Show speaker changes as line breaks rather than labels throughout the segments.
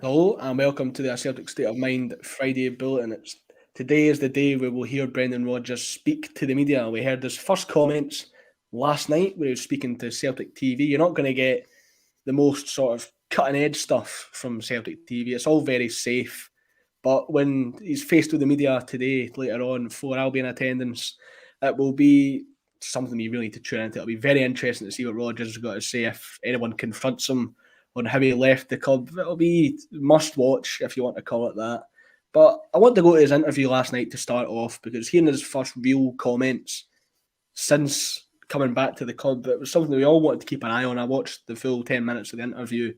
Hello and welcome to the Celtic State of Mind Friday Bulletin. Today is the day where we'll hear Brendan Rodgers speak to the media. We heard his first comments last night where he was speaking to Celtic TV. You're not going to get the most sort of cutting edge stuff from Celtic TV. It's all very safe. But when he's faced with the media today, later on, for I'll be in attendance, it will be something you really need to tune into. It'll be very interesting to see what Rodgers has got to say if anyone confronts him on how he left the club. It'll be must watch, if you want to call it that. But I want to go to his interview last night to start off, because hearing his first real comments since coming back to the club, it was something we all wanted to keep an eye on. I watched the full 10 minutes of the interview.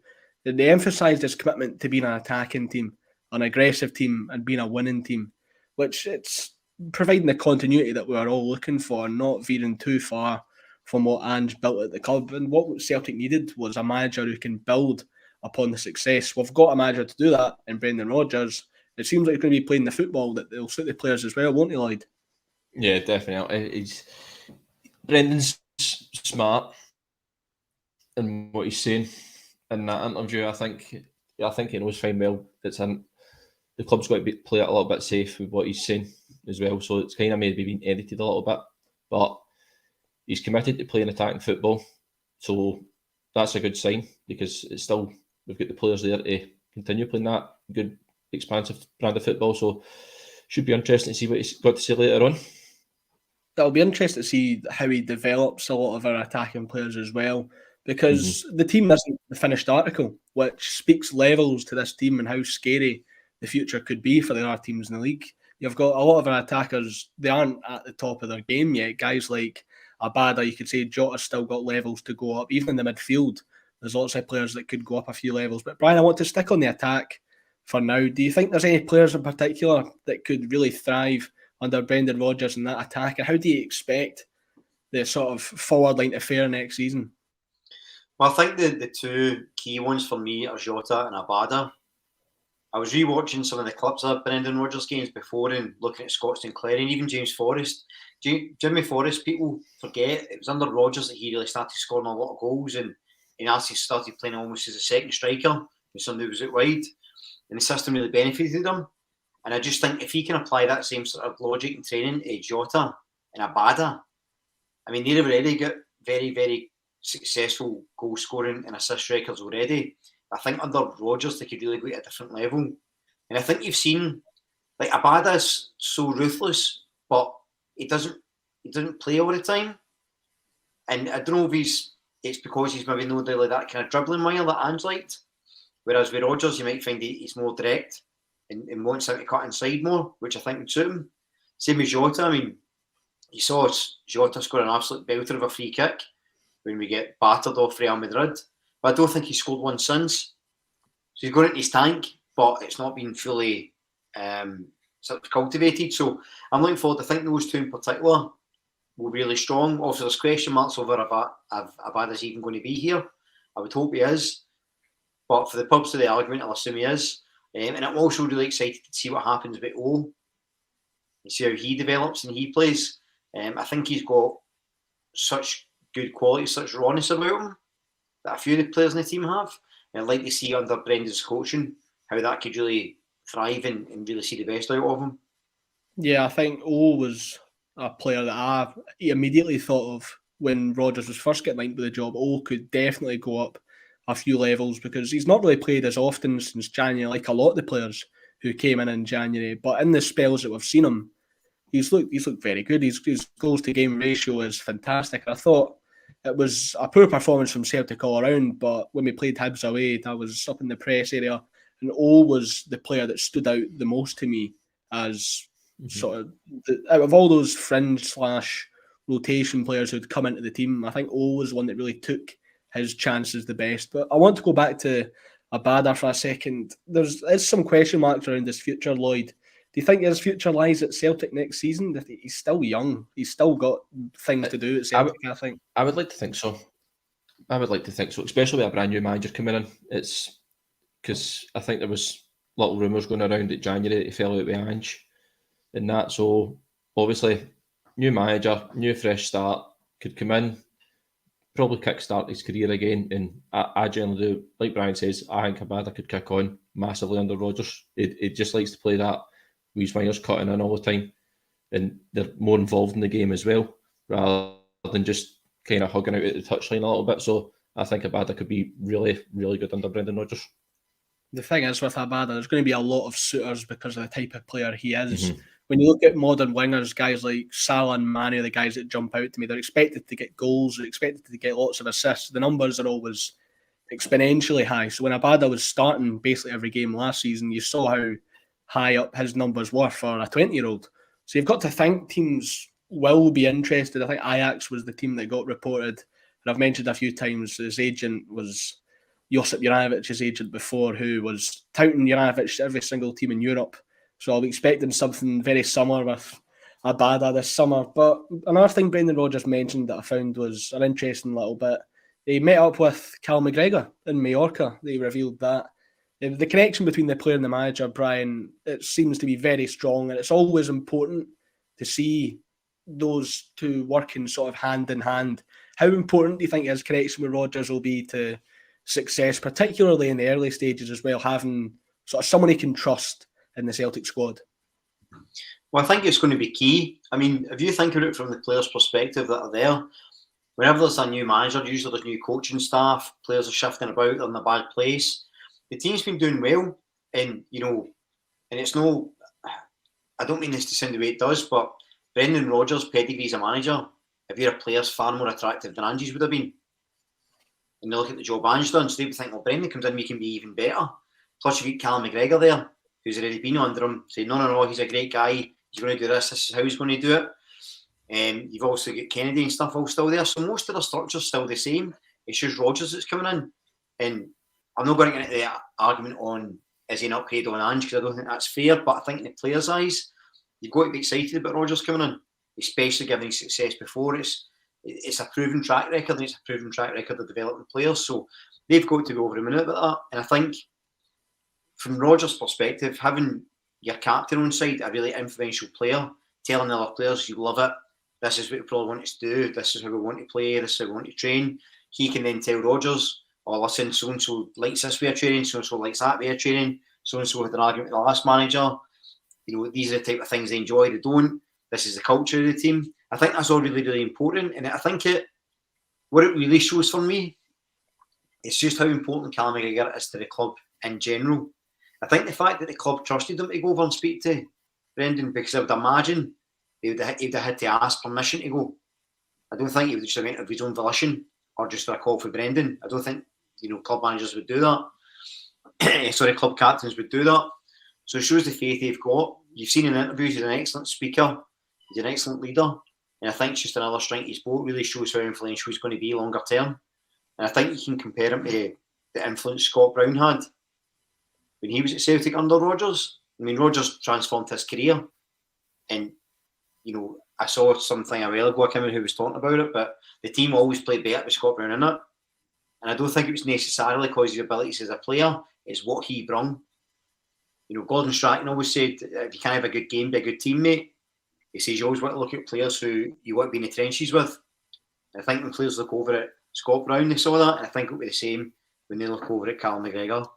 They emphasised his commitment to being an attacking team, an aggressive team, and being a winning team, which it's providing the continuity that we are all looking for, not veering too far from what Ange built at the club. And what Celtic needed was a manager who can build upon the success. We've got a manager to do that in Brendan Rodgers. It seems like he's going to be playing the football that will suit the players as well, won't he, Lloyd?
Yeah, definitely. Brendan's smart in what he's saying in that interview. I think he knows fine well the club's got to play it a little bit safe with what he's saying as well. So it's kind of maybe been edited a little bit, but he's committed to playing attacking football. So that's a good sign, because it's still, we've got the players there to continue playing that good, expansive brand of football. So should be interesting to see what he's got to say later on.
It'll be interesting to see how he develops a lot of our attacking players as well, because the team isn't the finished article, which speaks levels to this team and how scary the future could be for the other teams in the league. You've got a lot of our attackers, they aren't at the top of their game yet. Guys like Abada, you could say Jota's still got levels to go up. Even in the midfield, there's lots of players that could go up a few levels. But Brian, I want to stick on the attack for now. Do you think there's any players in particular that could really thrive under Brendan Rodgers in that attack? And how do you expect the sort of forward line to fare next season?
Well, I think the two key ones for me are Jota and Abada. I was rewatching some of the clips of Brendan Rodgers games before and looking at Scotstoun Clare and even James Forrest. Jimmy Forrest, people forget, it was under Rodgers that he really started scoring a lot of goals, and actually started playing almost as a second striker when somebody was out wide, and the system really benefited him. And I just think if he can apply that same sort of logic and training to Jota and Abada, I mean, they've already got very, very successful goal scoring and assist records already. I think under Rodgers they could really go at a different level. And I think you've seen, like, Abada's so ruthless, but he doesn't play all the time. And I don't know if it's because he's maybe not really that kind of dribbling winger that Ange liked. Whereas with Rodgers, you might find he's more direct and wants him to cut inside more, which I think would suit him. Same with Jota. I mean, you saw Jota score an absolute belter of a free kick when we get battered off Real Madrid. But I don't think he's scored one since. So he's going into his tank, but it's not been fully sort of cultivated. So I'm looking forward to think those two in particular will be really strong. Also, there's question marks over if Abada's even going to be here. I would hope he is. But for the purpose of the argument, I'll assume he is. And I'm also really excited to see what happens with O and see how he develops and he plays. I think he's got such good quality, such rawness about him that a few of the players in the team have. And I'd like to see under Brendan's coaching how that could really thrive and really see the best out of him.
Yeah, I think O was a player that I immediately thought of when Rodgers was first getting linked with the job. O could definitely go up a few levels, because he's not really played as often since January, like a lot of the players who came in January. But in the spells that we've seen him, he's looked very good. His goals to game ratio is fantastic. I thought it was a poor performance from Celtic all around, but when we played Hibs away, I was up in the press area, and O was the player that stood out the most to me as sort of out of all those fringe / rotation players who'd come into the team. I think O was one that really took his chances the best. But I want to go back to Abada for a second. There's some question marks around his future, Lloyd. Do you think his future lies at Celtic next season? He's still young. He's still got things to do at Celtic, I think.
I would like to think so. Especially with a brand new manager coming in. It's because I think there was little rumours going around that January that he fell out with Ange and that. So obviously, new manager, new fresh start, could come in, probably kickstart his career again. And I generally do, like Brian says, I think Abada could kick on massively under Rodgers. He just likes to play that with his wingers cutting in all the time, and they're more involved in the game as well, rather than just kind of hugging out at the touchline a little bit. So I think Abada could be really, really good under Brendan Rodgers.
The thing is with Abada, there's going to be a lot of suitors because of the type of player he is. When you look at modern wingers, guys like Salah and Mane, the guys that jump out to me, they're expected to get goals, they're expected to get lots of assists. The numbers are always exponentially high. So when Abada was starting basically every game last season, you saw how high up his numbers were for a 20-year-old. So you've got to think teams will be interested. I think Ajax was the team that got reported. And I've mentioned a few times his agent was Josip Juranovic's agent before, who was touting Juranovic to every single team in Europe. So I'll be expecting something very similar with Abada this summer. But another thing Brendan Rodgers mentioned that I found was an interesting little bit. He met up with Callum McGregor in Mallorca. They revealed that. The connection between the player and the manager, Brian, it seems to be very strong, and it's always important to see those two working sort of hand in hand. How important do you think his connection with Rodgers will be to success, particularly in the early stages as well, having sort of someone he can trust in the Celtic squad?
Well, I think it's going to be key. I mean, if you think of it from the players' perspective that are there, whenever there's a new manager, usually there's new coaching staff, players are shifting about, they're in a bad place. The team's been doing well, and and it's no, I don't mean this to sound the way it does, but Brendan Rodgers' pedigree as a manager, if you're a player's far more attractive than Ange's would have been. And they look at the job Ange done, so they would think, well, Brendan comes in, we can be even better. Plus, you've got Callum McGregor there, who's already been under him, saying, no, he's a great guy, he's going to do this is how he's going to do it. And you've also got Kennedy and stuff all still there, so most of the structure's still the same. It's just Rodgers that's coming in. And I'm not going to get into the argument on is he an upgrade on Ange, because I don't think that's fair, but I think in the players' eyes, you've got to be excited about Rodgers coming in, especially given his success before. It's a proven track record, and it's a proven track record of developing players, so they've got to be over the moon about that. And I think from Rodgers' perspective, having your captain on side, a really influential player, telling the other players you love it, this is what we probably want to do, this is how we want to play, this is how we want to train. He can then tell Rodgers, oh listen, so-and-so likes this way of training, so-and-so likes that way of training, so-and-so had an argument with the last manager, these are the type of things they enjoy, they don't, this is the culture of the team. I think that's all really, really important, and I think what it really shows for me, it's just how important Callum McGregor is to the club in general. I think the fact that the club trusted him to go over and speak to Brendan, because I would imagine he'd have had to ask permission to go. I don't think he would just have went of his own volition or just for a call for Brendan. I don't think club managers would do that. Sorry, club captains would do that. So it shows the faith they've got. You've seen in interviews, he's an excellent speaker, he's an excellent leader, and I think it's just another strength his boat. Really shows how influential he's going to be longer term. And I think you can compare him to the influence Scott Brown had when he was at Celtic under Rodgers. I mean, Rodgers transformed his career, and I saw something a while ago, I can't remember who was talking about it, but the team always played better with Scott Brown in it. And I don't think it was necessarily because of his abilities as a player, it's what he brought. Gordon Strachan always said, if you can't have a good game, be a good teammate. He says you always want to look at players who you want to be in the trenches with. And I think when players look over at Scott Brown, they saw that, and I think it'll be the same when they look over at Callum McGregor.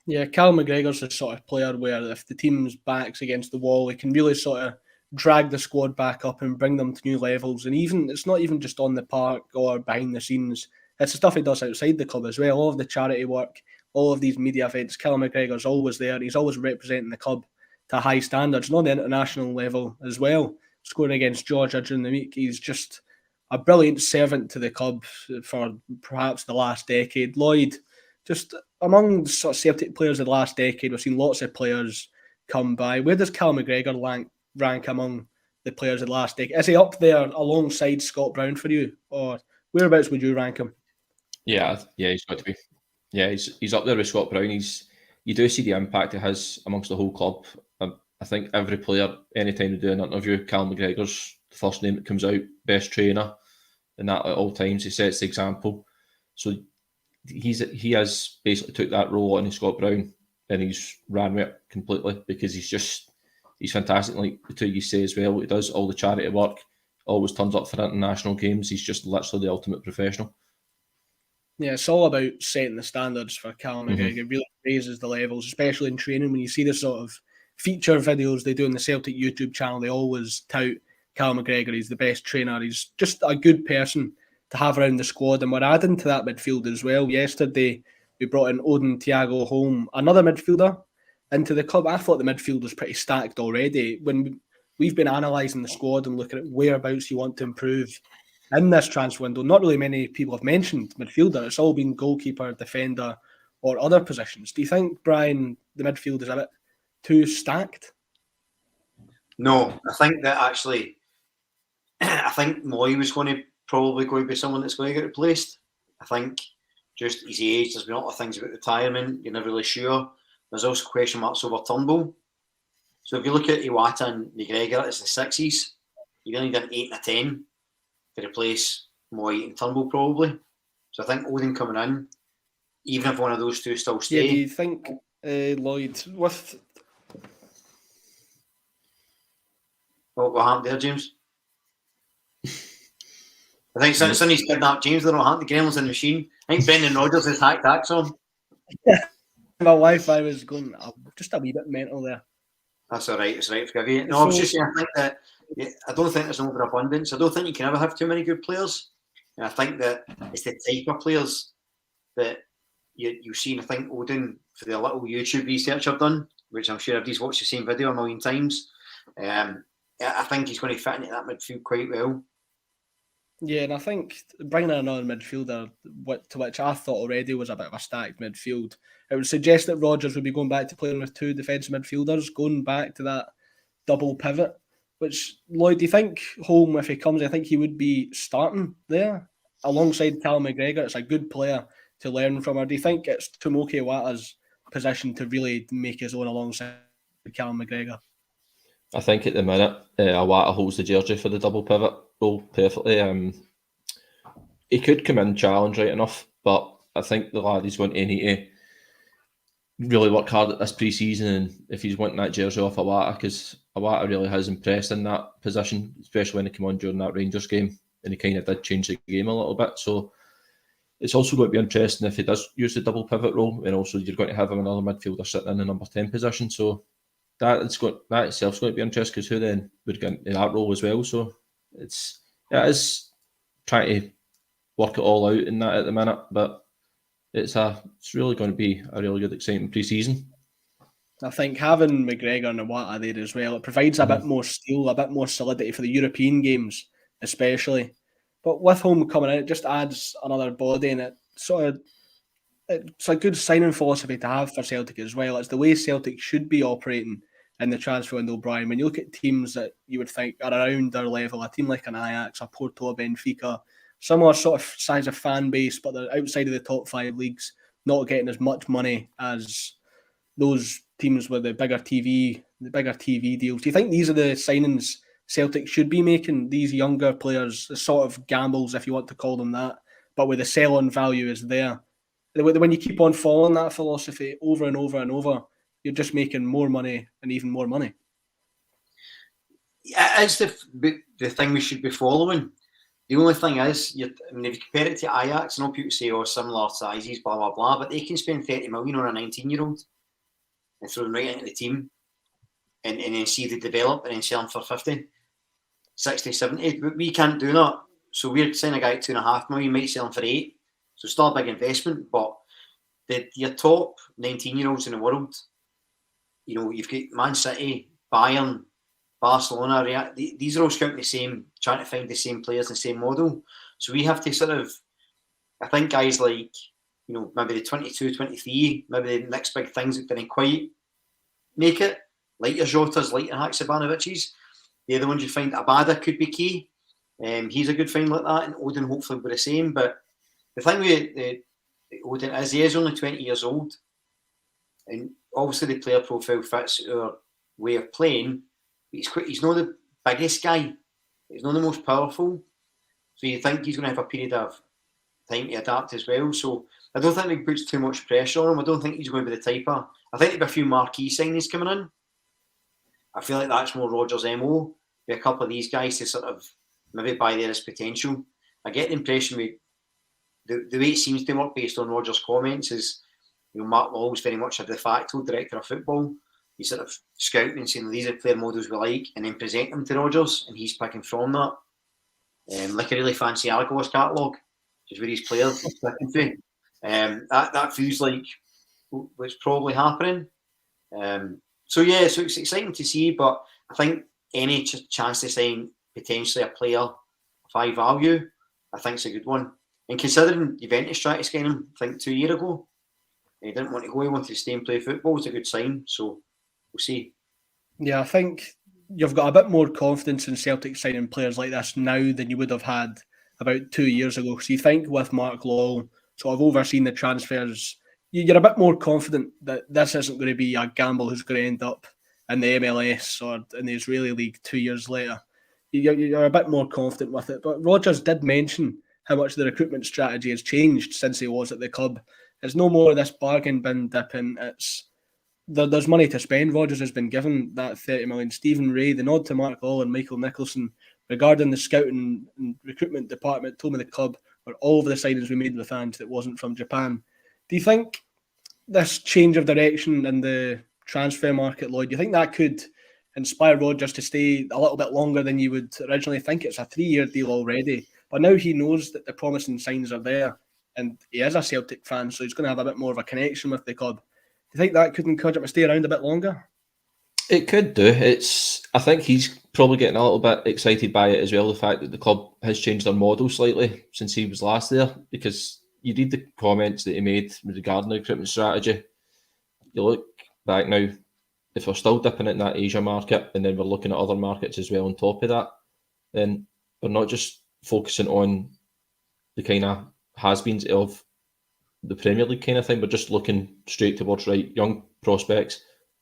Yeah, Callum McGregor's the sort of player where if the team's back's against the wall, he can really sort of drag the squad back up and bring them to new levels. And even it's not even just on the park or behind the scenes. It's the stuff he does outside the club as well. All of the charity work, all of these media events. Callum McGregor's always there. He's always representing the club to high standards, and on the international level as well. Scoring against Georgia during the week. He's just a brilliant servant to the club for perhaps the last decade. Lloyd, just among sort of Celtic players of the last decade, we've seen lots of players come by. Where does Callum McGregor rank among the players of the last decade? Is he up there alongside Scott Brown for you, or whereabouts would you rank him?
Yeah, he's got to be. Yeah, he's up there with Scott Brown. You do see the impact it has amongst the whole club. I think every player, anytime they do an interview, Callum McGregor's the first name that comes out, best trainer, and that at all times he sets the example. So he has basically took that role on in Scott Brown, and he's ran with it completely because he's fantastic. Like the two you say as well, he does all the charity work, always turns up for international games. He's just literally the ultimate professional.
Yeah, it's all about setting the standards for Callum McGregor. It really raises the levels, especially in training. When you see the sort of feature videos they do on the Celtic YouTube channel, they always tout Callum McGregor. He's the best trainer. He's just a good person to have around the squad. And we're adding to that midfield as well. Yesterday, we brought in Odin Thiago Holm, another midfielder, into the club. I thought the midfield was pretty stacked already. When we've been analysing the squad and looking at whereabouts you want to improve in this transfer window, not really many people have mentioned midfielder. It's all been goalkeeper, defender, or other positions. Do you think, Brian, the midfield is a bit too stacked?
No, I think that actually, I think Moy was probably going to be someone that's going to get replaced. I think just his age, there's been a lot of things about retirement, you're never really sure. There's also question marks over Turnbull. So if you look at Iwata and McGregor, it's the sixes. You really need an 8 and a 10 to replace Moy and Turnbull probably. So I think Odin coming in, even if one of those two still stay.
Yeah, do you think, Lloyd, with...
What happened there, James? I think since he's kidnapped James, they don't have the gremlins in the machine. I think Brendan Rodgers has hacked Acsom.
My Wi-Fi was going just a wee bit mental there.
That's all right. It's right. Forgive you. No, I was just saying. I think that I don't think there's an overabundance. I don't think you can ever have too many good players. And I think that it's the type of players that you've seen. I think Odin, for the little YouTube research I've done, which I'm sure everybody's watched the same video a million times. I think he's going to fit into that midfield quite well.
Yeah, and I think bringing in another midfielder, to which I thought already was a bit of a stacked midfield, it would suggest that Rodgers would be going back to playing with two defensive midfielders, going back to that double pivot. Which, Lloyd, do you think Holm, if he comes, I think he would be starting there alongside Callum McGregor? It's a good player to learn from. Or do you think it's Tomoki Iwata's position to really make his own alongside Callum McGregor?
I think at the minute, Iwata holds the jersey for the double pivot role perfectly. He could come in challenge right enough, but I think the lad is going to need to really work hard at this pre-season, and if he's wanting that jersey off Iwata, because Iwata really has impressed in that position, especially when he came on during that Rangers game, and he kind of did change the game a little bit. So it's also going to be interesting if he does use the double pivot role, and also you're going to have him another midfielder sitting in the number 10 position. So that itself is going to be interesting, because who then would get into that role as well. So it is trying to work it all out in that at the minute, but it's really going to be a really good, exciting pre-season.
I think having McGregor and Iwata there as well, it provides a bit more steel, a bit more solidity for the European games, especially. But with Holm coming in, it just adds another body, and it's a good signing philosophy to have for Celtic as well. It's the way Celtic should be operating in the transfer window, Brian. When you look at teams that you would think are around their level, a team like an Ajax, a Porto, a Benfica, similar sort of size of fan base, but they're outside of the top 5 leagues, not getting as much money as those teams with the bigger TV deals. Do you think these are the signings Celtic should be making? These younger players, the sort of gambles, if you want to call them that, but with the sell-on value is there. When you keep on following that philosophy over and over and over, you're just making more money and even more money.
It's the thing we should be following. The only thing is, if you compare it to Ajax, I know people say, similar sizes, blah, blah, blah, but they can spend 30 million on a 19-year-old and throw them right into the team and then see they develop and then sell them for 50, 60, 70. But we can't do that. So we're signing a guy at 2.5 million, might sell him for 8. So still a big investment, but your top 19-year-olds in the world, you've got Man City, Bayern, Barcelona, Real, these are all scouting the same, trying to find the same players, the same model. So we have to sort of, I think guys like, maybe the 22, 23, maybe the next big things that didn't quite make it, like your Jotas, like your Haksabanoviches, they're the ones you find. Abada could be key. He's a good find like that, and Odin hopefully will be the same. But the thing with Odin is he is only 20 years old, and obviously the player profile fits our way of playing. He's not the biggest guy. He's not the most powerful. So you think he's going to have a period of time to adapt as well. So I don't think it puts too much pressure on him. I don't think he's going to be the type of... I think there'll be a few marquee signings coming in. I feel like that's more Rodgers' MO. Be a couple of these guys to sort of maybe buy there is potential. I get the impression the way it seems to work based on Rodgers' comments is, Mark Law's very much a de facto director of football. He's sort of scouting and saying, these are player models we like, and then present them to Rodgers, and he's picking from that. Like a really fancy Argos catalogue, which is where his players are picking to. That feels like what's probably happening. So it's exciting to see, but I think any chance to sign potentially a player of high value, I think it's a good one. And considering Juventus tried to sign him, I think 2 years ago, he didn't want to go, he wanted to stay and play football. It's a good sign, so we'll see.
Yeah, I think you've got a bit more confidence in Celtic signing players like this now than you would have had about 2 years ago. So you think with Mark Law sort of overseeing the transfers, you're a bit more confident that this isn't going to be a gamble who's going to end up in the MLS or in the Israeli League 2 years later. You're a bit more confident with it. But Rodgers did mention how much the recruitment strategy has changed since he was at the club. It's no more this bargain bin dipping. There's money to spend. Rodgers has been given that 30 million. Stephen Ray, the nod to Mark Law and Michael Nicholson regarding the scouting and recruitment department told me the club were all of the signings we made with fans that wasn't from Japan. Do you think this change of direction in the transfer market, Lloyd, do you think that could inspire Rodgers to stay a little bit longer than you would originally think? It's a 3-year deal already, but now he knows that the promising signs are there, and he is a Celtic fan, so he's going to have a bit more of a connection with the club. Do you think that could encourage him to stay around a bit longer?
It could do. I think he's probably getting a little bit excited by it as well, the fact that the club has changed their model slightly since he was last there, because you read the comments that he made regarding the recruitment strategy. You look back now, if we're still dipping in that Asia market and then we're looking at other markets as well on top of that, then we're not just focusing on the kind of has-beens of the Premier League kind of thing. We're just looking straight towards young prospects,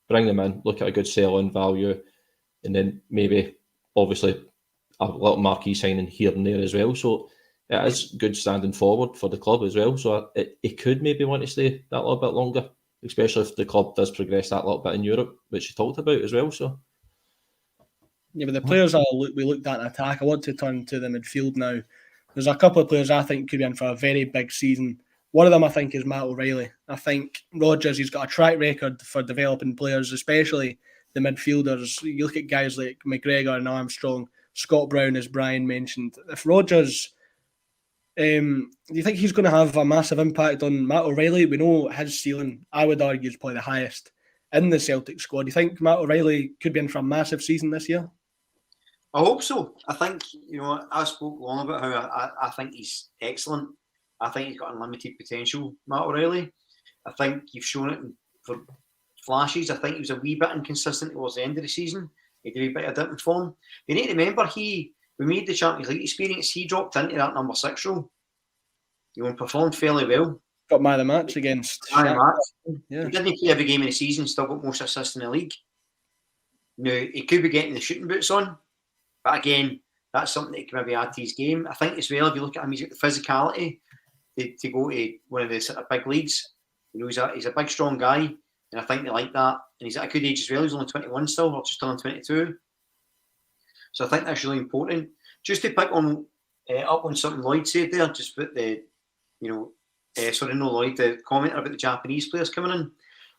bring them in, look at a good sell-in value, and then maybe, obviously, a little marquee signing here and there as well. So it is good standing forward for the club as well. So it could maybe want to stay that little bit longer, especially if the club does progress that little bit in Europe, which you talked about as well. So
yeah, but the players we looked at in attack, I want to turn to the midfield now. There's a couple of players I think could be in for a very big season. One of them I think is Matt O'Reilly. I think Rodgers, he's got a track record for developing players, especially the midfielders. You look at guys like McGregor and Armstrong, Scott Brown, as Brian mentioned. If Rodgers, do you think he's going to have a massive impact on Matt O'Reilly? We know his ceiling, I would argue, is probably the highest in the Celtic squad. Do you think Matt O'Reilly could be in for a massive season this year?
I hope so. I think, I spoke long about how I think he's excellent. I think he's got unlimited potential, Matt O'Reilly. I think you've shown it for flashes. I think he was a wee bit inconsistent towards the end of the season. He did a wee bit of dip in form. You need to remember, we made the Champions League experience. He dropped into that number 6 role. Performed fairly well.
Got man of the match against
Yeah.
Yeah.
He didn't play every game in the season, still got most assists in the league. Now, he could be getting the shooting boots on, but again, that's something that can maybe add to his game. I think as well, if you look at him, he's got the physicality to go to one of the sort of big leagues. He's a big, strong guy, and I think they like that. And he's at a good age as well. He's only 21 still, or just turning 22. So I think that's really important. Just to pick on up on something Lloyd said there, just with the, Lloyd, the comment about the Japanese players coming in.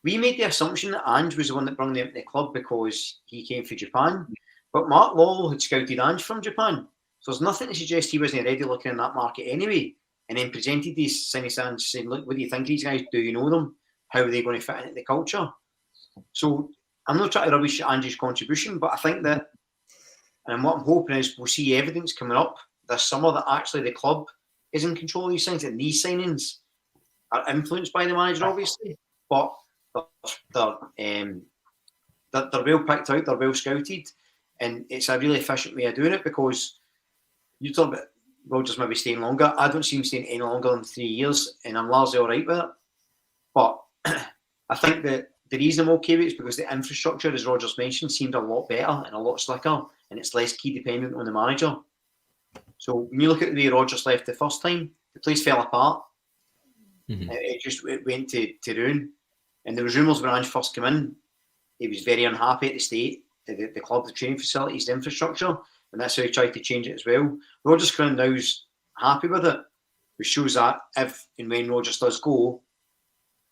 We made the assumption that Ange was the one that brought them to the club because he came from Japan. But Mark Law had scouted Ange from Japan. So there's nothing to suggest he wasn't already looking in that market anyway. And then presented these signings saying, look, what do you think of these guys? Do you know them? How are they going to fit into the culture? So I'm not trying to rubbish Ange's contribution, but I think that, and what I'm hoping is we'll see evidence coming up this summer that actually the club is in control of these things, and these signings are influenced by the manager, obviously, but they're well picked out, they're well scouted, and it's a really efficient way of doing it, because you talk about Rodgers maybe staying longer. I don't see him staying any longer than 3 years, and I'm largely all right with it. But I think that the reason I'm okay with it is because the infrastructure, as Rodgers mentioned, seemed a lot better and a lot slicker, and it's less key dependent on the manager. So when you look at the way Rodgers left the first time, the place fell apart. Mm-hmm. It went to ruin. And there was rumours when Ange first came in, he was very unhappy at the state, the club, the training facilities, the infrastructure. and that's how he tried to change it as well. Rodgers current now's happy with it, which shows that if and when Rodgers does go,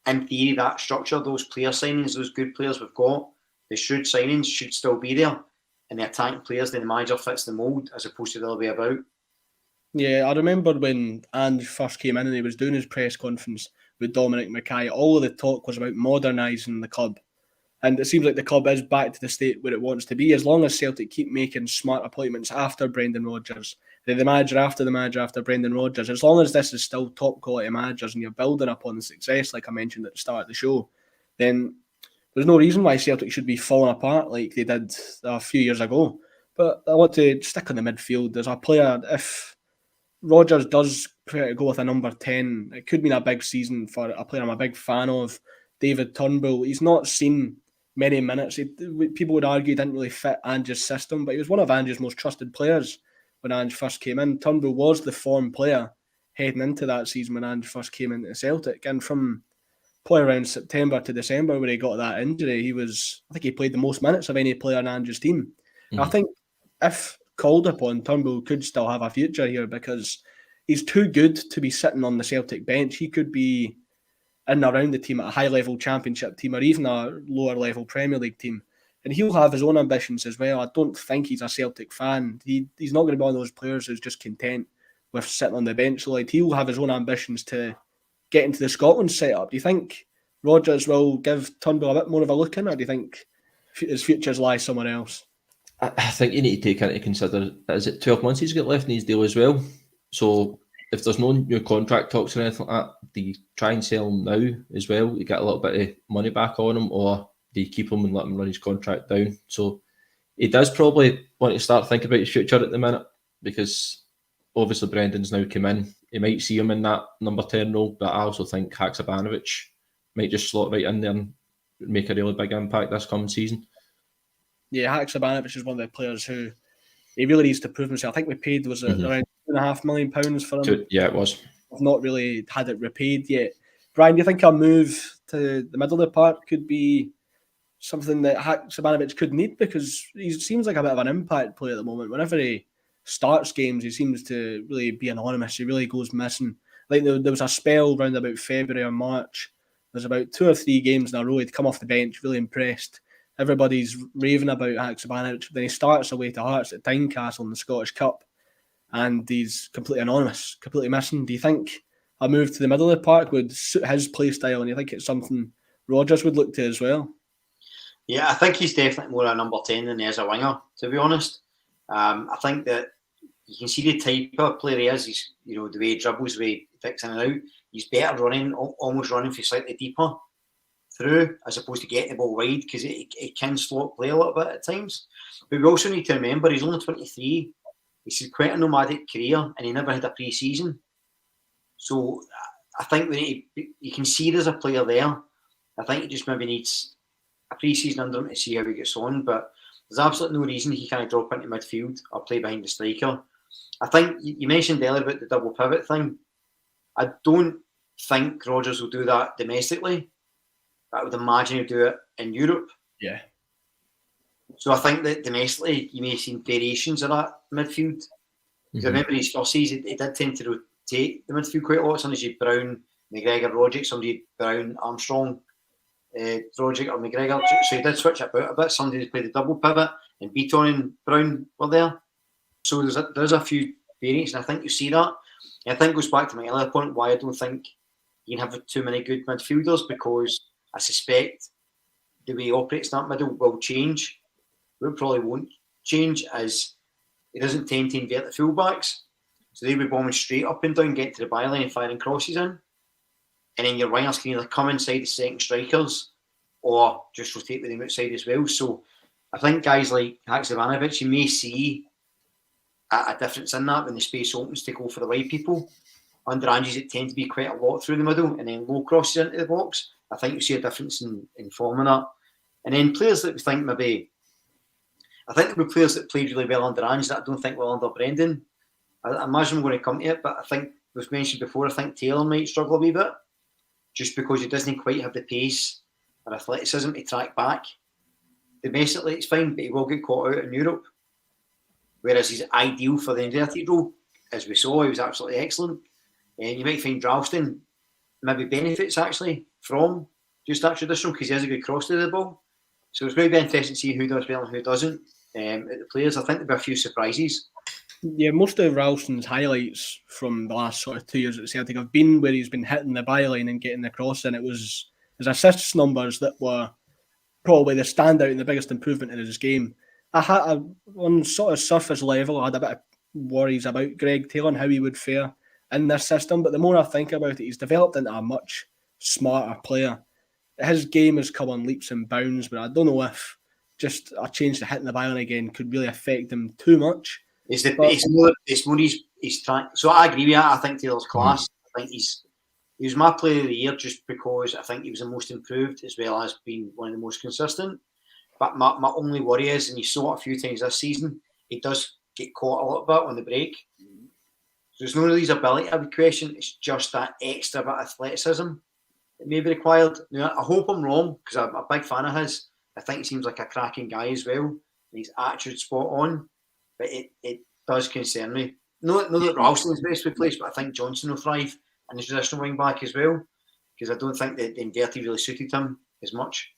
in theory, that structure, those player signings, those good players we've got, the shrewd signings should still be there, and the attacking players, then the manager fits the mould as opposed to the other way about.
Yeah, I remember when Ange first came in and he was doing his press conference with Dominic Mackay, all of the talk was about modernising the club. And it seems like the club is back to the state where it wants to be, as long as Celtic keep making smart appointments after Brendan Rodgers, the manager after Brendan Rodgers. As long as this is still top quality managers and you're building upon the success, like I mentioned at the start of the show, then there's no reason why Celtic should be falling apart like they did a few years ago. But I want to stick on the midfield. There's a player, if Rodgers does go with a number 10, it could mean a big season for a player I'm a big fan of, David Turnbull. He's not seen many minutes. People would argue he didn't really fit Ange's system, but he was one of Ange's most trusted players when Ange first came in. Turnbull was the form player heading into that season when Ange first came into Celtic. And from probably around September to December where he got that injury, I think he played the most minutes of any player in Ange's team. Mm-hmm. I think if called upon, Turnbull could still have a future here because he's too good to be sitting on the Celtic bench. He could be in and around the team at a high-level championship team or even a lower-level Premier League team. And he'll have his own ambitions as well. I don't think he's a Celtic fan. He's not going to be one of those players who's just content with sitting on the bench. Like, he'll have his own ambitions to get into the Scotland setup. Do you think Rodgers will give Turnbull a bit more of a look in, or do you think his futures lie somewhere else?
I think you need to take into consider, is it 12 months he's got left in his deal as well? So if there's no new contract talks or anything like that, do you try and sell him now as well? You get a little bit of money back on him, or do you keep him and let him run his contract down? So he does probably want to start thinking about his future at the minute, because obviously Brendan's now come in. He might see him in that number 10 role, but I also think Haksabanovic might just slot right in there and make a really big impact this coming season.
Yeah, Haksabanovic is one of the players who he really needs to prove himself. I think we paid, was it around £2.5 million for him?
Yeah, it was.
I've not really had it repaid yet. Brian, do you think a move to the middle of the park could be something that Haksabanovic could need? Because he seems like a bit of an impact player at the moment. Whenever he starts games, he seems to really be anonymous. He really goes missing. Like there was a spell around about February or March. There's about 2 or 3 games in a row he'd come off the bench, really impressed. Everybody's raving about Haksabanovic. Then he starts away to Hearts at Tynecastle in the Scottish Cup, and he's completely anonymous, completely missing. Do you think a move to the middle of the park would suit his play style, and you think it's something Rodgers would look to as well?
Yeah, I think he's definitely more a number 10 than he is a winger, to be honest. I think that you can see the type of player he is. He's, the way he dribbles, the way he flicks in and out. He's better running, almost running for slightly deeper through, as opposed to getting the ball wide, because he can slot play a little bit at times. But we also need to remember he's only 23. He's had quite a nomadic career, and he never had a pre-season. So I think you can see there's a player there. I think he just maybe needs a pre-season under him to see how he gets on. But there's absolutely no reason he can't drop into midfield or play behind the striker. I think you mentioned earlier about the double pivot thing. I don't think Rodgers will do that domestically. I would imagine he'll do it in Europe.
Yeah.
So I think that domestically you may have seen variations of that midfield. Because I remember his first season, he did tend to rotate the midfield quite a lot. Sometimes you Brown, McGregor, Roderick, somebody Brown, Armstrong, Roderick or McGregor. So he did switch it about a bit. Somebody played the double pivot, and Beaton and Brown were there. So there's a few variants, and I think you see that. And I think it goes back to my earlier point why I don't think you can have too many good midfielders, because I suspect the way he operates in that middle will change. What probably won't change is he doesn't tend to invert the fullbacks. So they'll be bombing straight up and down, getting to the byline and firing crosses in. And then your wingers can either come inside the second strikers or just rotate with them outside as well. So I think guys like Haksabanovic, you may see a difference in that when the space opens to go for the right people. Under Ange's, it tends to be quite a lot through the middle and then low crosses into the box. I think you see a difference in form in that. And then players that we think maybe, I think there were players that played really well under Ange that I don't think well under Brendan. I imagine we're going to come to it, but I think we've mentioned before, I think Taylor might struggle a wee bit just because he doesn't quite have the pace or athleticism to track back. Domestically, it's fine, but he will get caught out in Europe. whereas he's ideal for the inverted role. As we saw, he was absolutely excellent. And you might find Ralston maybe benefits actually from just that traditional because he has a good cross to the ball. So it's going to be interesting to see who does well and who doesn't. At the players, I think there'll be a few surprises.
Yeah, most of Ralston's highlights from the last sort of 2 years at Celtic have been where he's been hitting the byline and getting the cross, and it was his assists numbers that were probably the standout and the biggest improvement in his game. On sort of surface level, I had a bit of worries about Greg Taylor and how he would fare in this system, but the more I think about it, he's developed into a much smarter player. His game has come on leaps and bounds, but I don't know if just a change to hitting the byline again could really affect him too much.
It's more he's trying. So I agree with that. I think Taylor's class. I think he was my player of the year just because I think he was the most improved as well as being one of the most consistent. But my only worry is, and you saw it a few times this season, he does get caught a little bit on the break. So there's none of these ability I would question. It's just that extra bit of athleticism that may be required. Now, I hope I'm wrong because I'm a big fan of his. I think he seems like a cracking guy as well. And his attitude spot on. But it does concern me. Not that Ralston's best replaced, but I think Johnson will thrive in the traditional wing back as well. Because I don't think that the inverted really suited him as much.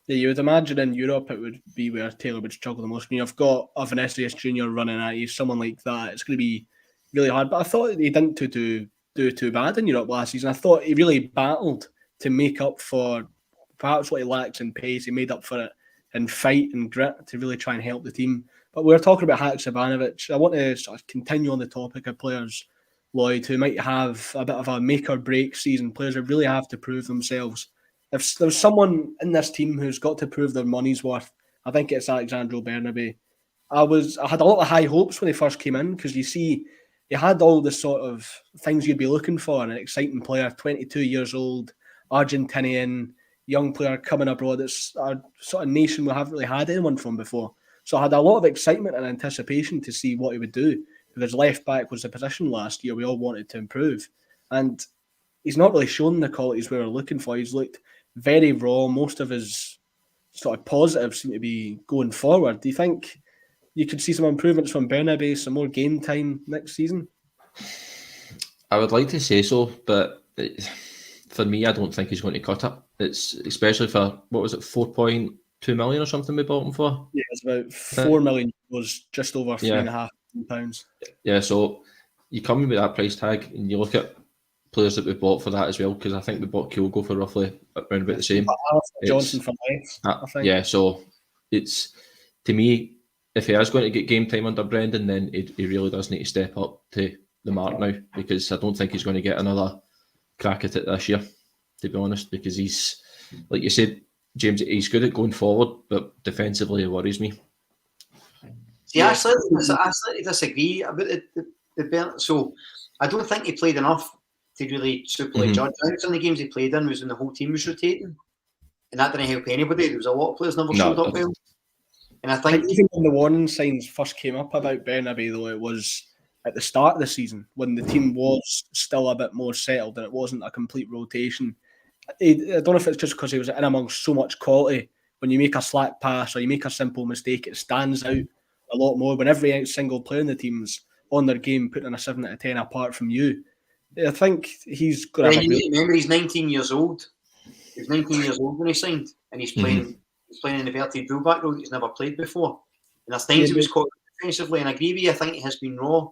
Yeah, you would imagine in Europe it would be where Taylor would struggle the most. When you've got a Vinicius Junior running at you, someone like that, it's going to be really hard. But I thought he didn't do too bad in Europe last season. I thought he really battled to make up for perhaps what he lacks in pace. He made up for it in fight and grit to really try and help the team. But we were talking about Haksabanovic. I want to sort of continue on the topic of players, Lloyd, who might have a bit of a make or break season. Players that really have to prove themselves. If there's someone in this team who's got to prove their money's worth, I think it's Alexandro Bernabei. I had a lot of high hopes when he first came in because you see, he had all the sort of things you'd be looking for in an exciting player, 22 years old, Argentinian, young player coming abroad. It's a sort of nation we haven't really had anyone from before. So I had a lot of excitement and anticipation to see what he would do because left back was the position last year we all wanted to improve. And he's not really shown the qualities we were looking for. He's looked very raw. Most of his sort of positives seem to be going forward. Do you think you could see some improvements from Bernabei, some more game time next season?
I would like to say so, but for me, I don't think he's going to cut it. It's especially for, what was it, 4.2 million or something we bought him for?
Yeah, it's about 4 million euros, just over £3.5 million.
Yeah, so you come in with that price tag and you look at players that we bought for that as well, because I think we bought Kyogo for roughly around about the same.
Johnson for life, I think.
Yeah, so it's, to me, if he is going to get game time under Brendan, then he really does need to step up to the mark now, because I don't think he's going to get another crack at it this year, to be honest, because he's, like you said, James, he's good at going forward, but defensively it worries me.
See, I slightly disagree about the belt. So I don't think he played enough to really superly judge. I think some of the games he played in was when the whole team was rotating, and that didn't help anybody. There was a lot of players never showed up well. And I think
even when the warning signs first came up about Bernabei, though, it was at the start of the season when the team was still a bit more settled and it wasn't a complete rotation. I don't know if it's just because he was in amongst so much quality. When you make a slack pass or you make a simple mistake, it stands out a lot more. When every single player in the team's on their game, putting a 7 out of 10 apart from you, I think he's going to.
Remember, he's 19 years old. He was 19 years old when he signed, and he's playing. He's playing in the inverted fullback role that he's never played before. And there's times he was caught defensively, and I agree with you. I think he has been raw,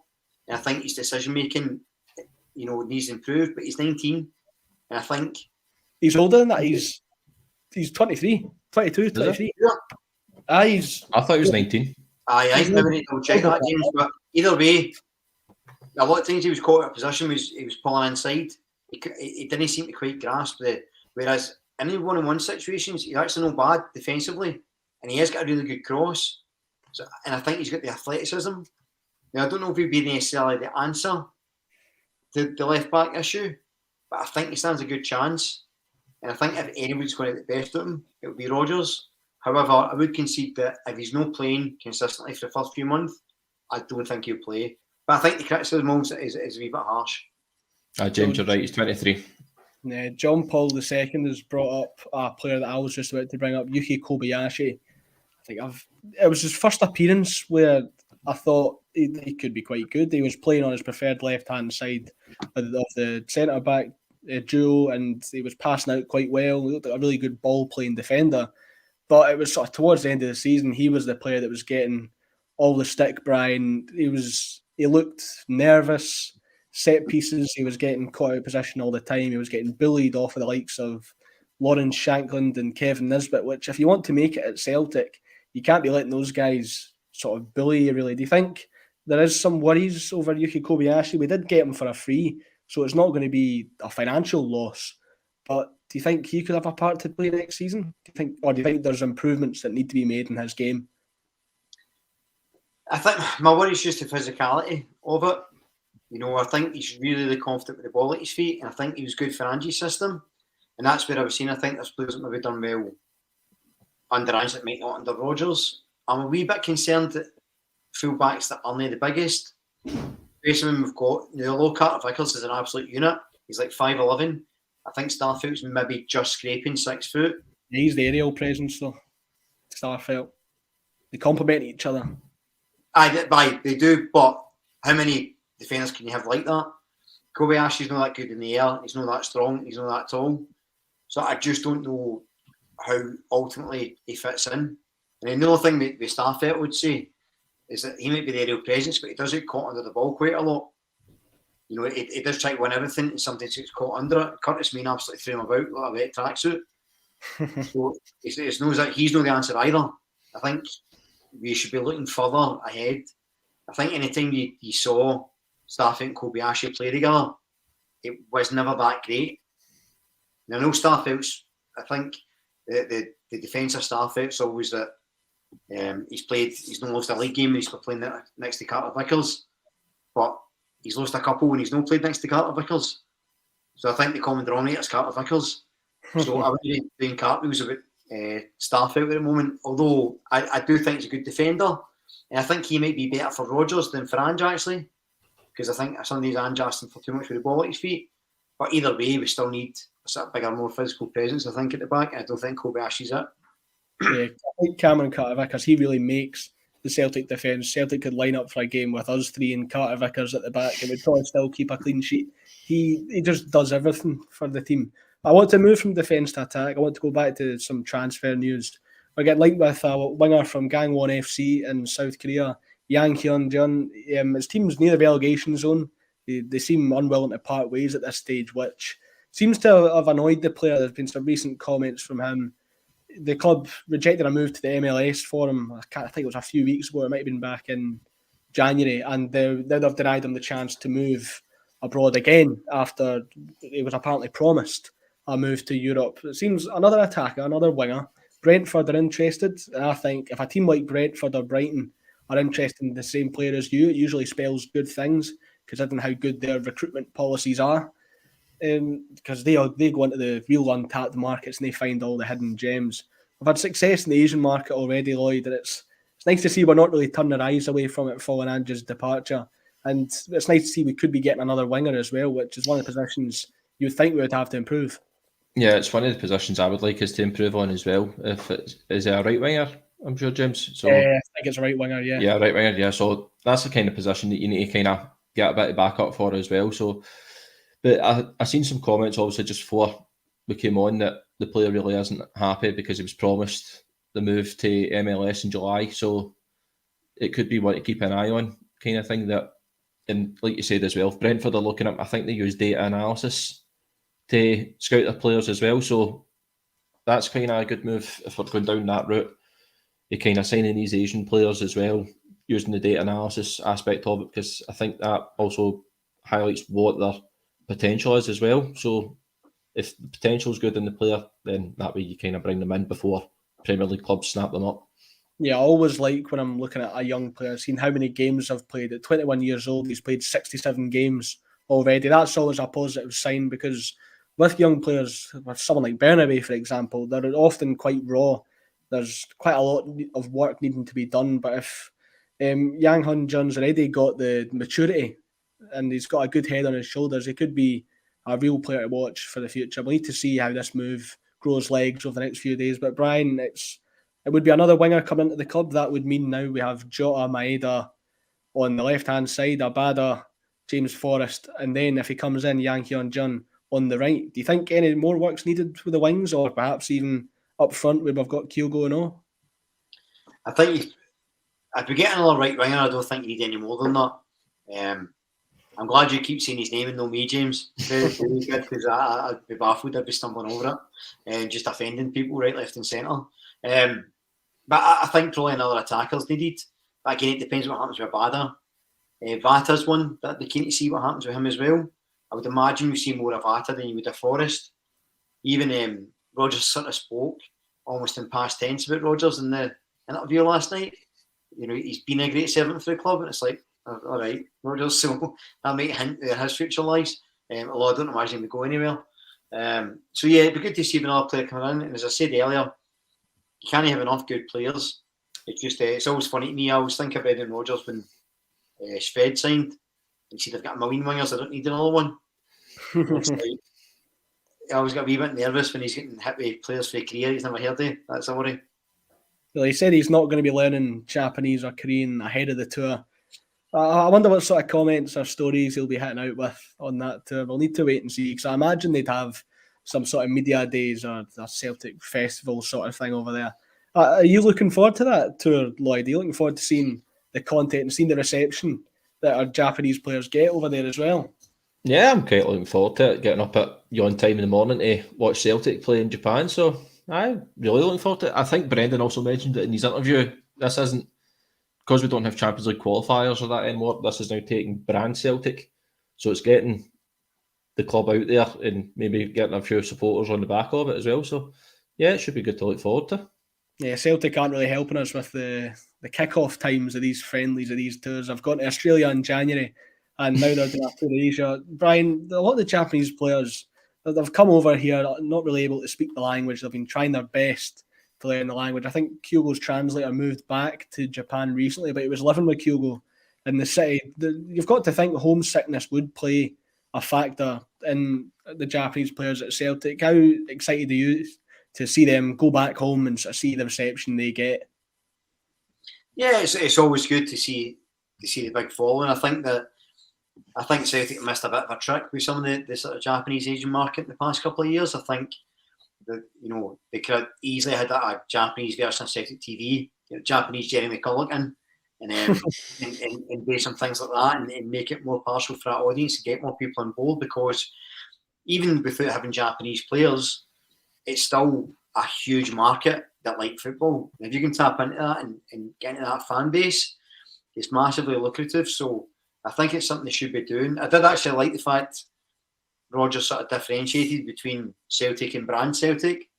and I think his decision making, needs to improve. But he's 19, and I think
he's older than that. He's 23, 22, 23.
Yeah.
I thought he was 19.
I maybe need to check that, James. But either way, a lot of times he was caught in a position where he was pulling inside. He didn't seem to quite grasp the. Whereas in one-on-one situations, he's actually not bad defensively, and he has got a really good cross. So, and I think he's got the athleticism. Now, I don't know if he'd be necessarily the answer to the left-back issue, but I think he stands a good chance. And I think if anybody's going to get the best of him, it would be Rodgers. However, I would concede that if he's not playing consistently for the first few months, I don't think he'll play. But I think the criticism is a wee bit harsh.
James, you're right, he's 23.
Yeah, John Paul II has brought up a player that I was just about to bring up, Yuki Kobayashi. I think it was his first appearance where I thought he could be quite good. He was playing on his preferred left-hand side of the centre-back duo, and he was passing out quite well. He looked like a really good ball-playing defender. But it was sort of towards the end of the season, he was the player that was getting all the stick, Brian. He looked nervous, set pieces. He was getting caught out of position all the time. He was getting bullied off of the likes of Lawrence Shankland and Kevin Nisbet, which if you want to make it at Celtic, you can't be letting those guys sort of bully you, really. Do you think there is some worries over Yuki Kobayashi? We did get him for a free, so it's not going to be a financial loss. But do you think he could have a part to play next season? Do you think there's improvements that need to be made in his game?
I think my worry is just the physicality of it. I think he's really confident with the ball at his feet, and I think he was good for Angie's system. And that's where I was saying I think there's players that maybe done well under Ange that might not under Rodgers. I'm a wee bit concerned that fullbacks that aren't the biggest. Basically, we've got Carter Vickers is an absolute unit. He's like 5'11". I think Starfelt's maybe just scraping 6 foot.
He's the aerial presence, though. Starfelt. They complement each other.
They do, but how many defenders can you have like that? Kobayashi's not that good in the air. He's not that strong. He's not that tall. So I just don't know how ultimately he fits in. And another thing that Starfelt would say is that he might be the aerial presence, but he does get caught under the ball quite a lot. He does try to win everything, and sometimes gets caught under it. Curtis Main absolutely threw him about like a wet tracksuit. So it's knows that he's not the answer either. I think we should be looking further ahead. I think anytime you saw Starfelt and Kobayashi play together, it was never that great. And I know Starfelt's, I think the defence of Starfelt's always that he's not lost a league game and he's playing next to Carter Vickers, but he's lost a couple when he's not played next to Carter Vickers. So I think the common denominator is Carter Vickers. So I would be doing cartwheels about Starfelt at the moment, although I do think he's a good defender. And I think he might be better for Rodgers than for Ange, actually, because I think some of these Ange asking for too much with the ball at his feet. But either way, we still need a sort of bigger, more physical presence, I think, at the back. I don't think Kobayashi's it.
Yeah, I think Cameron Carter Vickers, he really makes the Celtic defence. Celtic could line up for a game with us three and Carter Vickers at the back and we'd probably still keep a clean sheet. He just does everything for the team. I want to move from defence to attack. I want to go back to some transfer news. We're getting linked with a winger from Gangwon FC in South Korea, Yang Hyun-jun. His team's near the relegation zone. They seem unwilling to part ways at this stage, which seems to have annoyed the player. There's been some recent comments from him. The club rejected a move to the MLS for him. I think it was a few weeks ago. It might have been back in January, and they'd have denied him the chance to move abroad again after he was apparently promised a move to Europe. It seems another attacker, another winger. Brentford are interested, and I think if a team like Brentford or Brighton are interested in the same player as you, it usually spells good things, considering how good their recruitment policies are. Because they go into the real untapped markets and they find all the hidden gems. We've had success in the Asian market already, Lloyd, and it's nice to see we're not really turning our eyes away from it following Ange's departure. And it's nice to see we could be getting another winger as well, which is one of the positions you would think we would have to improve.
Yeah, it's one of the positions I would like us to improve on as well. Is it a right winger? I'm sure, James. So
I think it's a right winger, yeah.
Yeah, right winger, yeah. So that's the kind of position that you need to kind of get a bit of backup for as well. So, but I seen some comments obviously just before we came on that the player really isn't happy because he was promised the move to MLS in July. So it could be one to keep an eye on, kind of thing. That, and like you said as well, if Brentford are looking at, I think they use data analysis to scout their players as well. So that's kind of a good move if we're going down that route. You're kind of signing these Asian players as well, using the data analysis aspect of it, because I think that also highlights what their potential is as well. So if the potential is good in the player, then that way you kind of bring them in before Premier League clubs snap them up.
Yeah, I always like when I'm looking at a young player, seeing how many games I've played. At 21 years old, he's played 67 games already. That's always a positive sign, because with young players, with someone like Bernabei, for example, they're often quite raw. There's quite a lot of work needing to be done. But if Yang Hyun-jun's already got the maturity and he's got a good head on his shoulders, he could be a real player to watch for the future. We need to see how this move grows legs over the next few days. But, Brian, it would be another winger coming into the club. That would mean now we have Jota, Maeda, on the left-hand side, Abada, James Forrest, and then if he comes in, Yang Hyun-jun on the right. Do you think any more work's needed with the wings, or perhaps even up front where we've got Kyogo and all?
I think if we get another right winger, I don't think you need any more than that. I'm glad you keep saying his name and no me, James. Very good, because I'd be baffled. I'd be stumbling over it and just offending people right, left and centre. But I think probably another attacker's needed. But again, it depends what happens with Abada. Vata's one that I'd be keen to see what happens with him as well. I would imagine you see more of Vata than you would of Forrest. Even Rodgers sort of spoke almost in past tense about Rodgers in the interview last night. You know, he's been a great servant for the club, and it's like, all right, Rodgers, so that might hint where his future lies. Although I don't imagine him to go anywhere. So yeah, it'd be good to see another player coming in. And as I said earlier, you can't have enough good players. It's just it's always funny to me. I always think of Brendan Rodgers when Sved signed. He said, "I've got a million wingers. I don't need another one." Like, I always got a wee bit nervous when he's getting hit with players for a career he's never heard of. That's a worry.
Well, he said he's not going to be learning Japanese or Korean ahead of the tour. I wonder what sort of comments or stories he'll be hitting out with on that tour. We'll need to wait and see, because I imagine they'd have some sort of media days or a Celtic festival sort of thing over there. Are you looking forward to that tour, Lloyd? Are you looking forward to seeing the content and seeing the reception that our Japanese players get over there as well?
Yeah, I'm quite looking forward to it, getting up at yawn time in the morning to watch Celtic play in Japan. So I'm really looking forward to it. I think Brendan also mentioned it in his interview. This isn't, because we don't have Champions League qualifiers or that anymore, this is now taking brand Celtic. So it's getting the club out there and maybe getting a few supporters on the back of it as well. So yeah, it should be good to look forward to.
Yeah, Celtic aren't really helping us with the kick-off times of these friendlies, of these tours. I've gone to Australia in January, and now they're doing a tour of Asia. Brian, a lot of the Japanese players, they've come over here not really able to speak the language. They've been trying their best to learn the language. I think Kyogo's translator moved back to Japan recently, but he was living with Kyogo in the city. You've got to think homesickness would play a factor in the Japanese players at Celtic. How excited are you to see them go back home and sort of see the reception they get?
Yeah, it's always good to see the big following. I think Celtic missed a bit of a trick with some of the sort of Japanese Asian market in the past couple of years. I think that, you know, they could easily had a Japanese version of Celtic TV, Japanese Jeremy Culligan, and do some things like that and make it more partial for that audience to get more people on board, because even without having Japanese players, it's still a huge market that like football. And if you can tap into that and get into that fan base, it's massively lucrative. So I think it's something they should be doing. I did actually like the fact Rodgers sort of differentiated between Celtic and brand Celtic,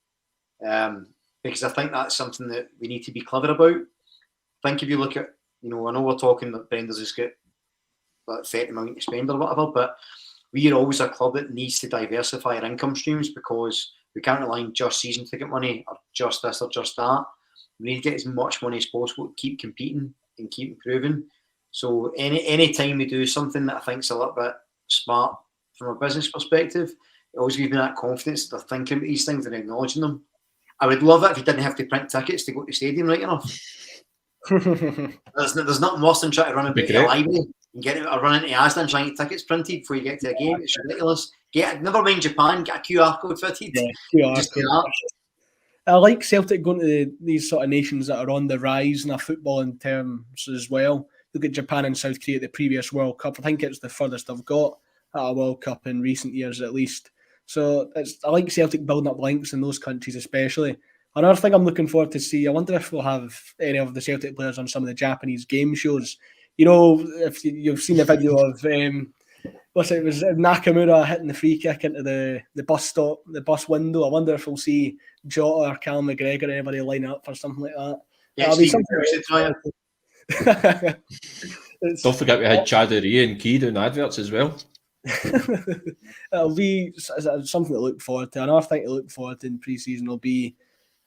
because I think that's something that we need to be clever about. I think if you look at, I know we're talking that Brendan's has got like 30 million to spend or whatever, but we are always a club that needs to diversify our income streams, because we can't rely on just season ticket money or just this or just that. We need to get as much money as possible to keep competing and keep improving. So any time we do something that I think is a little bit smart from a business perspective, it always gives me that confidence that they're thinking about these things and acknowledging them. I would love it if you didn't have to print tickets to go to the stadium, right enough. There's nothing worse than trying to run about a library and run into Asda and trying to get tickets printed before you get to a game. It's ridiculous. Never mind Japan, get a QR code fitted.
Yeah, QR code. I like Celtic going to these sort of nations that are on the rise in a footballing terms as well. Look at Japan and South Korea at the previous World Cup. I think it's the furthest they've got at a World Cup in recent years at least. So I like Celtic building up links in those countries especially. Another thing I'm looking forward to see, I wonder if we'll have any of the Celtic players on some of the Japanese game shows. You know, if you've seen the video of it was Nakamura hitting the free kick into the bus stop, the bus window. I wonder if we'll see Jota or Callum McGregor or anybody line up for something like that.
Yeah,
that'll be something.
Don't forget we had Chaduri and Key doing adverts as well.
It'll be something to look forward to. Another thing to look forward to in pre-season will be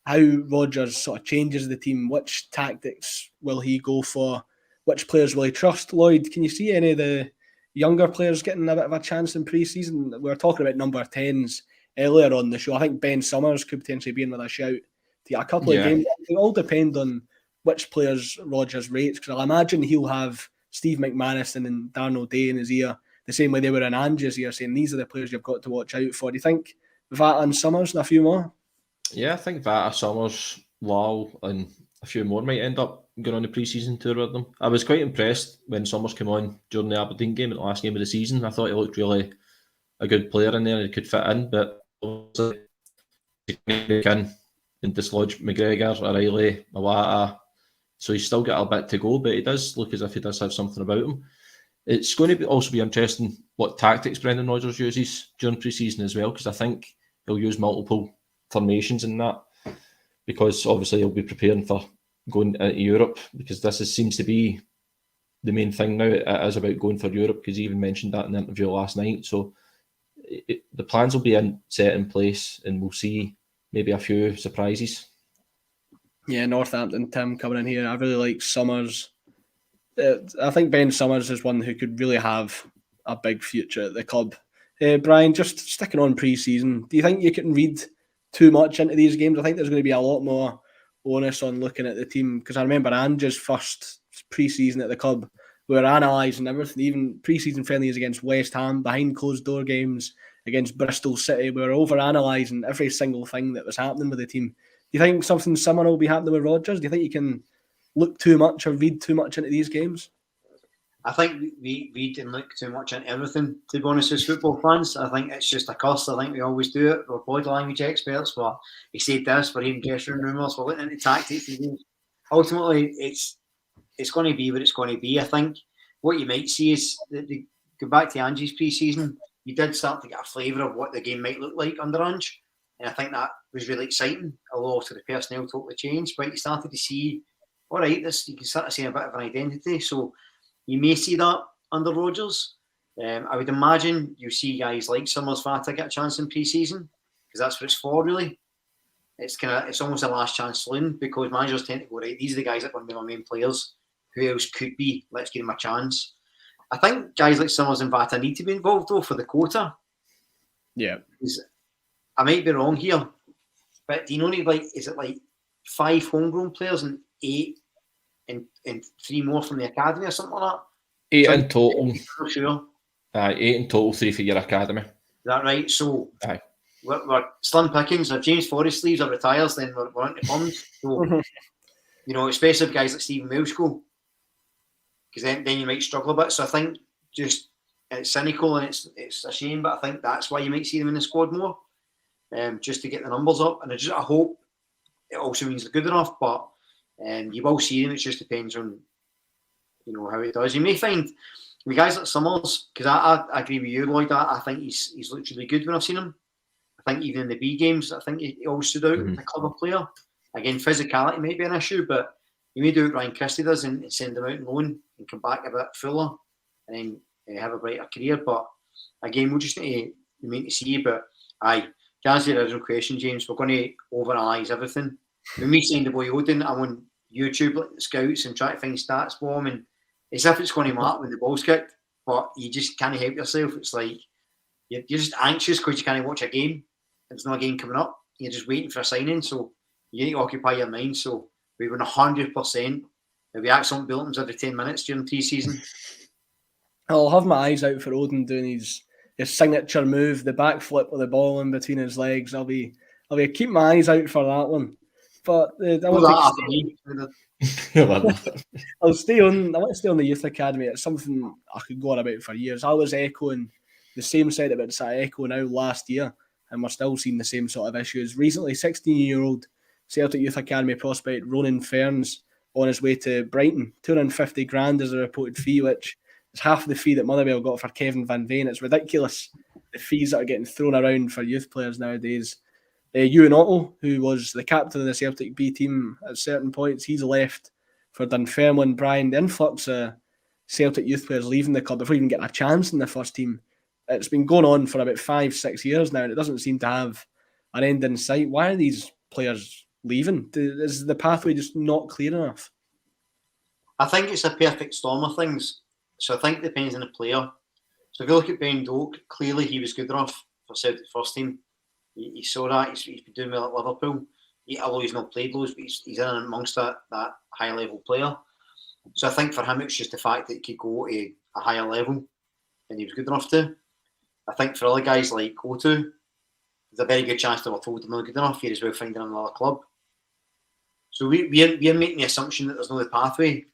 how Rodgers sort of changes the team. Which tactics will he go for? Which players will he trust? Lloyd, can you see any of the younger players getting a bit of a chance in pre-season? We were talking about number 10s earlier on the show. I think Ben Summers could potentially be in with a shout to get a couple of games. It all depend on which players Rodgers rates, because I'll imagine he'll have Steve McManus and Darren O'Day in his ear, the same way they were in Ange's ear, saying these are the players you've got to watch out for. Do you think Vata and Summers and a few more?
Yeah, I think Vata, Summers, Lal, and a few more might end up going on the pre-season tour with them. I was quite impressed when Summers came on during the Aberdeen game at the last game of the season. I thought he looked really a good player in there and he could fit in, but obviously he can dislodge McGregor, O'Reilly, Iwata. So he's still got a bit to go, but he does look as if he does have something about him. It's going to also be interesting what tactics Brendan Rodgers uses during pre-season as well, because I think he'll use multiple formations in that, because obviously he'll be preparing for going into Europe, because seems to be the main thing now. It is about going for Europe, because he even mentioned that in the interview last night. So the plans will be set in place, and we'll see maybe a few surprises.
Yeah, Northampton, Tim coming in here. I really like Summers. I think Ben Summers is one who could really have a big future at the club. Brian, just sticking on pre-season, do you think you can read too much into these games? I think there's going to be a lot more onus on looking at the team, because I remember Ange's first pre-season at the club, we were analysing everything, even pre-season friendlies against West Ham, behind closed door games against Bristol City. We were over-analysing every single thing that was happening with the team. Do you think something similar will be happening with Rodgers? Do you think you can look too much or read too much into these games?
I think we read and look too much into everything, to be honest, as football fans. I think it's just a curse. I think we always do it. We're body language experts. He said this, we're even dressing room rumours, we're looking into tactics. Ultimately, it's going to be what it's going to be. I think what you might see is, go back to Ange's pre-season, you did start to get a flavour of what the game might look like under Ange. And I think that was really exciting, although to the personnel totally changed. But you started to see, all right, you can start to see a bit of an identity. So you may see that under Rodgers. I would imagine you see guys like Summers, Vata get a chance in pre-season, because that's what it's for, really. It's almost a last chance saloon, because managers tend to go, right, these are the guys that are going to be my main players. Who else could be? Let's give them a chance. I think guys like Summers and Vata need to be involved, though, for the quota.
Yeah.
I might be wrong here, but do you know, is it like 5 homegrown players and 8 and 3 more from the academy or something like that?
8 in total.
I'm sure.
8 in total, 3 for your academy. Is
that right? So we're slim pickings. If James Forrest leaves or retires, then we're into funds. So, especially if guys like Stephen Welsh go, because then you might struggle a bit. So I think just it's cynical and it's a shame, but I think that's why you might see them in the squad more. Just to get the numbers up, and I hope it also means they're good enough. But you will see them. It just depends on how it does. You may find with guys like Summers, because I agree with you, Lloyd. I think he's looked really good when I've seen him. I think even in the B games, I think he always stood out as a clever player. Again, physicality might be an issue, but you may do what Ryan Christie does and send him out on loan and come back a bit fuller and then have a brighter career. But again, we'll just need to see. But to answer your original question, James, we're going to overanalyse everything. When we signed the boy Odin, I'm on YouTube like the scouts and try to find stats for him, and as if it's going to matter when the ball's kicked, but you just can't help yourself. It's like you're just anxious because you can't watch a game. There's no game coming up. You're just waiting for a signing, so you need to occupy your mind. So we were 100%. We Acsom bulletins every 10 minutes during pre-season.
I'll have my eyes out for Odin doing his signature move, the backflip with the ball in between his legs. I'll be keep my eyes out for that one. But I'll stay on. I want to stay on the youth academy. It's something I could go on about for years. I was echoing the same sentiments I echo now last year, and we're still seeing the same sort of issues. Recently, 16-year-old Celtic Youth Academy prospect Ronan Ferns on his way to Brighton. $250,000 is a reported fee, which is half the fee that Motherwell got for Kevin Van Veen. It's ridiculous, the fees that are getting thrown around for youth players nowadays. Ewan Otto, who was the captain of the Celtic B team at certain points, he's left for Dunfermline. Brian, the influx of Celtic youth players leaving the club before even getting a chance in the first team, it's been going on for about 5-6 years now, and it doesn't seem to have an end in sight. Why are these players leaving? Is the pathway just not clear enough?
I think it's a perfect storm of things. So I think it depends on the player. So if you look at Ben Doak, clearly he was good enough for Celtic first team. You saw that. He's been doing well at Liverpool. Although he's not played loads, but he's in amongst that high-level player. So I think for him, it's just the fact that he could go to a higher level and he was good enough to. I think for other guys like Otto, there's a very good chance they were told they're not good enough. You're as well finding another club. So we're making the assumption that there's no pathway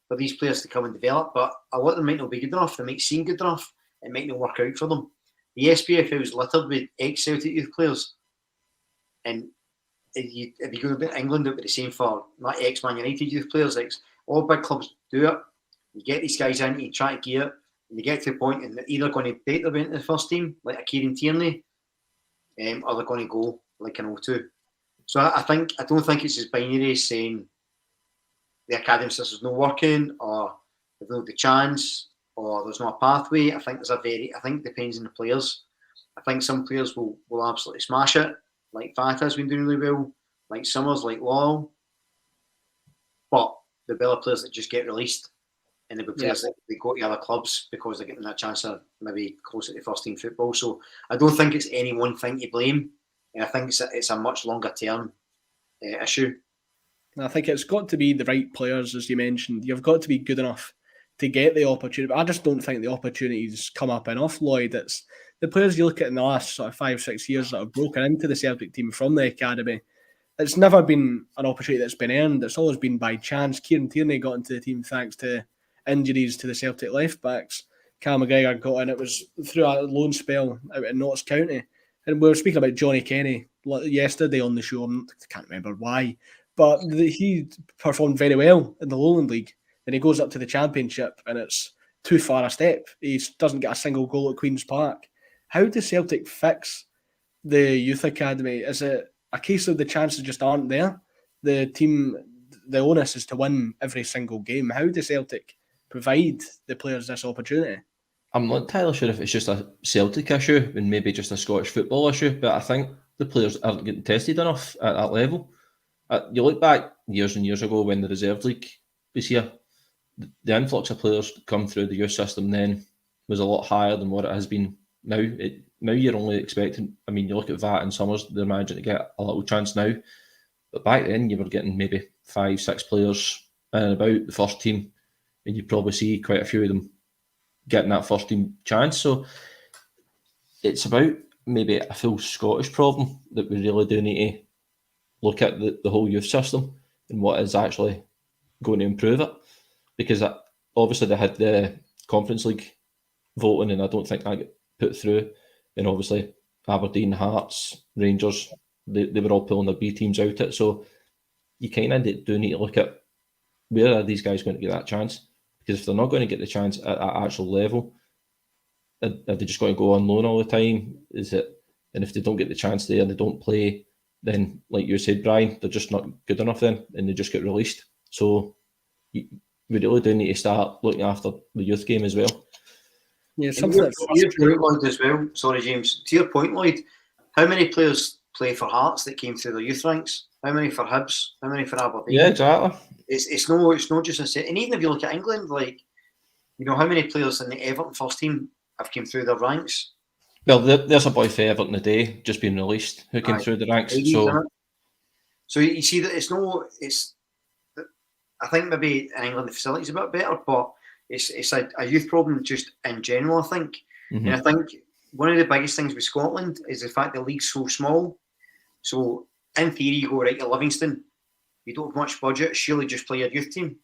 for these players to come and develop, but a lot of them might not be good enough. They might seem good enough. It might not work out for them. The SPFL is littered with ex-Celtic youth players. And if you go to England, it would be the same for not ex-Man United youth players. All big clubs do it. You get these guys in, you try to gear it, and they get to a point and they're either going to break their way into the first team, like a Kieran Tierney, or they're going to go like an O2. So I don't think it's as binary as saying the academy system's not working, or there's no the chance, or there's no pathway. I think it depends on the players. I think some players will absolutely smash it, like Fata's been doing really well, like Summers, like Law. But there'll be other players that just get released, and there'll be players that they go to other clubs because they're getting that chance of maybe closer to first team football. So I don't think it's any one thing to blame. And I think it's a much longer term issue.
And I think it's got to be the right players, as you mentioned. You've got to be good enough to get the opportunity. But I just don't think the opportunities come up enough, Lloyd. It's the players you look at in the last sort of 5-6 years that have broken into the Celtic team from the academy. It's never been an opportunity that's been earned. It's always been by chance. Kieran Tierney got into the team thanks to injuries to the Celtic left backs. Callum McGregor got in. It was through a loan spell out in Notts County. And we were speaking about Johnny Kenny yesterday on the show. I can't remember why, but he performed very well in the Lowland League. Then he goes up to the Championship and it's too far a step. He doesn't get a single goal at Queen's Park. How does Celtic fix the youth academy? Is it a case of the chances just aren't there? The team, the onus is to win every single game. How does Celtic provide the players this opportunity?
I'm not entirely sure if it's just a Celtic issue and maybe just a Scottish football issue, but I think the players aren't getting tested enough at that level. You look back years and years ago when the Reserve League was here, the influx of players that come through the youth system then was a lot higher than what it has been now. Now you're only expecting, I mean, you look at VAT and Summers, they're managing to get a little chance now, but back then you were getting maybe 5-6 players in and about the first team, and you probably see quite a few of them getting that first team chance. So it's about maybe a full Scottish problem that we really do need to look at the whole youth system and what is actually going to improve it. Because obviously they had the Conference League voting and I don't think that got put through. And obviously Aberdeen, Hearts, Rangers, they were all pulling their B teams out it. So you kind of do need to look at where are these guys going to get that chance? Because if they're not going to get the chance at that actual level, are they just going to go on loan all the time? And if they don't get the chance there and they don't play, then like you said, Brian, they're just not good enough then and they just get released. So we really do need to start looking after the youth game as well.
Yeah, something that's
Lloyd as well. Sorry, James. To your point, Lloyd, how many players play for Hearts that came through their youth ranks? How many for Hibs? How many for Aberdeen?
Yeah, exactly.
It's not just a set. And even if you look at England, like, you know, how many players in the Everton first team have came through their ranks?
Well, there's a boy for Everton today just being released who came through the ranks.
So you see that it's. I think maybe in England the facility's a bit better, but it's a youth problem just in general, I think.
Mm-hmm.
And I think one of the biggest things with Scotland is the fact the league's so small. So in theory, you go right to Livingston, you don't have much budget, surely just play your youth team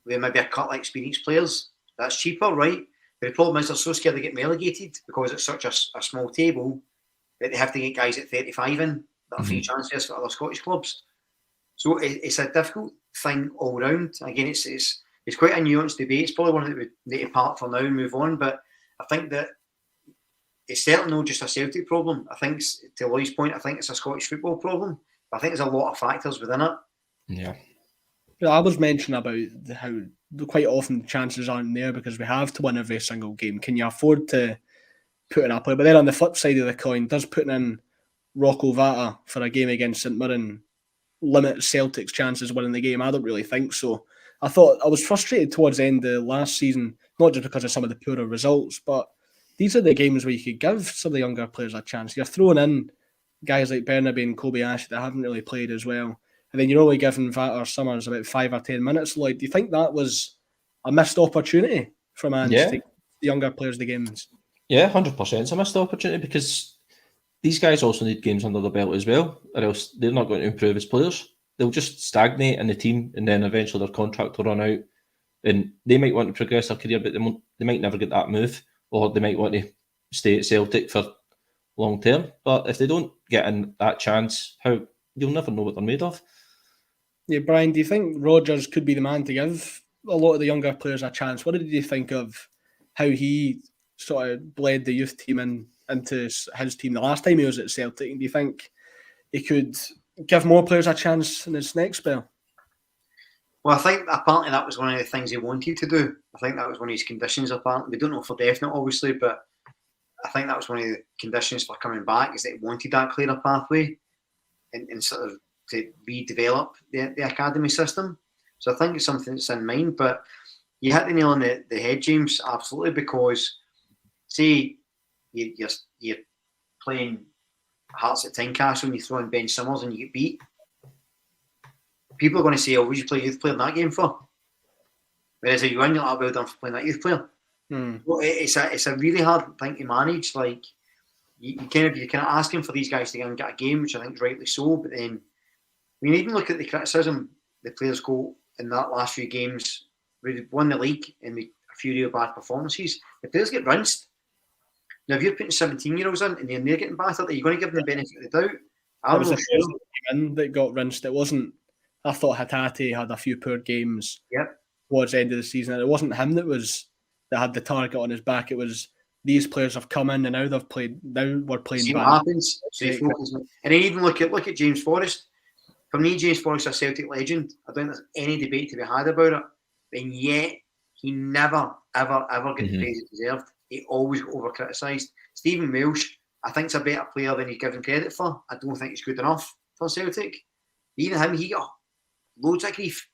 with maybe a couple of experienced players. That's cheaper, right? But the problem is they're so scared of getting relegated because it's such a small table that they have to get guys at 35 in that are free transfers for other Scottish clubs. So it's a difficult thing all round. Again, it's quite a nuanced debate. It's probably one that we need to part for now and move on. But I think that it's certainly not just a Celtic problem. I think, to Lloyd's point, I think it's a Scottish football problem. But I think there's a lot of factors within it.
Yeah.
Well, I was mentioning about how quite often the chances aren't there because we have to win every single game. Can you afford to put in a player? But then on the flip side of the coin, does putting in Rocco Vata for a game against St Mirren limit Celtic's chances of winning the game? I don't really think so. I thought I was frustrated towards the end of last season, not just because of some of the poorer results, but these are the games where you could give some of the younger players a chance. You're throwing in guys like Bernabe and Kobayashi that haven't really played as well. and then you're only giving Vat or Summers about 5 or 10 minutes. Lloyd, do you think that was a missed opportunity from Ange to take the younger players the games?
Yeah, 100%. It's a missed opportunity because these guys also need games under the belt as well, or else they're not going to improve as players. They'll just stagnate in the team, and then eventually their contract will run out, and they might want to progress their career, but they might never get that move, or they might want to stay at Celtic for long term. But if they don't get in that chance, you'll never know what they're made of.
Yeah, Brian, do you think Rodgers could be the man to give a lot of the younger players a chance? What did you think of how he sort of bled the youth team into his team the last time he was at Celtic? And do you think he could give more players a chance in his next spell?
Well, I think apparently that was one of the things he wanted to do. I think that was one of his conditions, apparently. We don't know for definite, obviously, but I think that was one of the conditions for coming back, is that he wanted that clearer pathway and sort of to redevelop the academy system. So I think it's something that's in mind. But you hit the nail on the head, James, absolutely, because say you're playing Hearts at Tynecastle and you throw in Ben Summers and you get beat, people are going to say, what did you play youth player in that game for? Whereas if you win, you're like, well done for playing that youth player. Well, it's a really hard thing to manage. Like you're kind of asking for these guys to go and get a game, which I think is rightly so. But then when you even look at the criticism the players go in that last few games, we won the league and we a few real bad performances. The players get rinsed. Now, if you're putting 17-year-olds in and they're getting battered, are you going to give them the benefit of the doubt?
I was the first that came in that got rinsed. It wasn't. I thought Hatate had a few poor games.
Yep.
Towards the end of the season, and it wasn't him that had the target on his back. It was these players have come in and now they've played. Now we're playing.
See what happens. So and then even look at James Forrest. For me, James Forrest is a Celtic legend. I don't think there's any debate to be had about it. And yet he never, ever, ever get the praise he deserved. He always got over criticised. Stephen Welsh, I think, is a better player than he's given credit for. I don't think he's good enough for Celtic. Even him, he got loads of grief.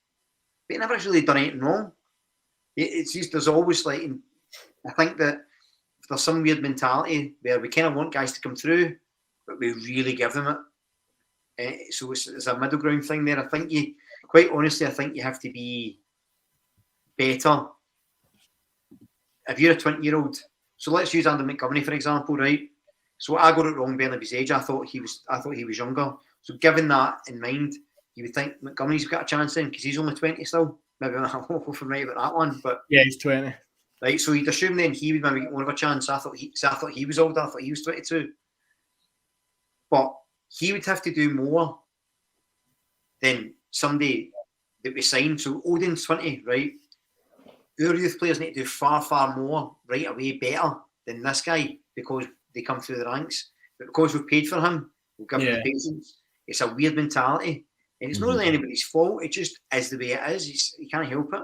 But he never actually done anything wrong. It's just there's always like, I think that there's some weird mentality where we kind of want guys to come through, but we really give them it. So it's a middle ground thing there. I think quite honestly, I think you have to be better. If you're a 20-year-old, so let's use Andy Montgomery for example, right? So I got it wrong, Bernaby's age. I thought he was younger. So given that in mind, you would think Montgomery's got a chance then because he's only 20 still. Maybe I'm hopeful right about that one, but
yeah, he's 20.
Right, so you'd assume then he would maybe get more of a chance. I thought he was older. I thought he was 22, but he would have to do more than somebody that we signed. So Odin's 20, right? Our youth players need to do far, far more right away, better than this guy because they come through the ranks. But because we've paid for him, we'll give him the patience. It's a weird mentality. And it's not really anybody's fault. It just is the way it is. You can't help it.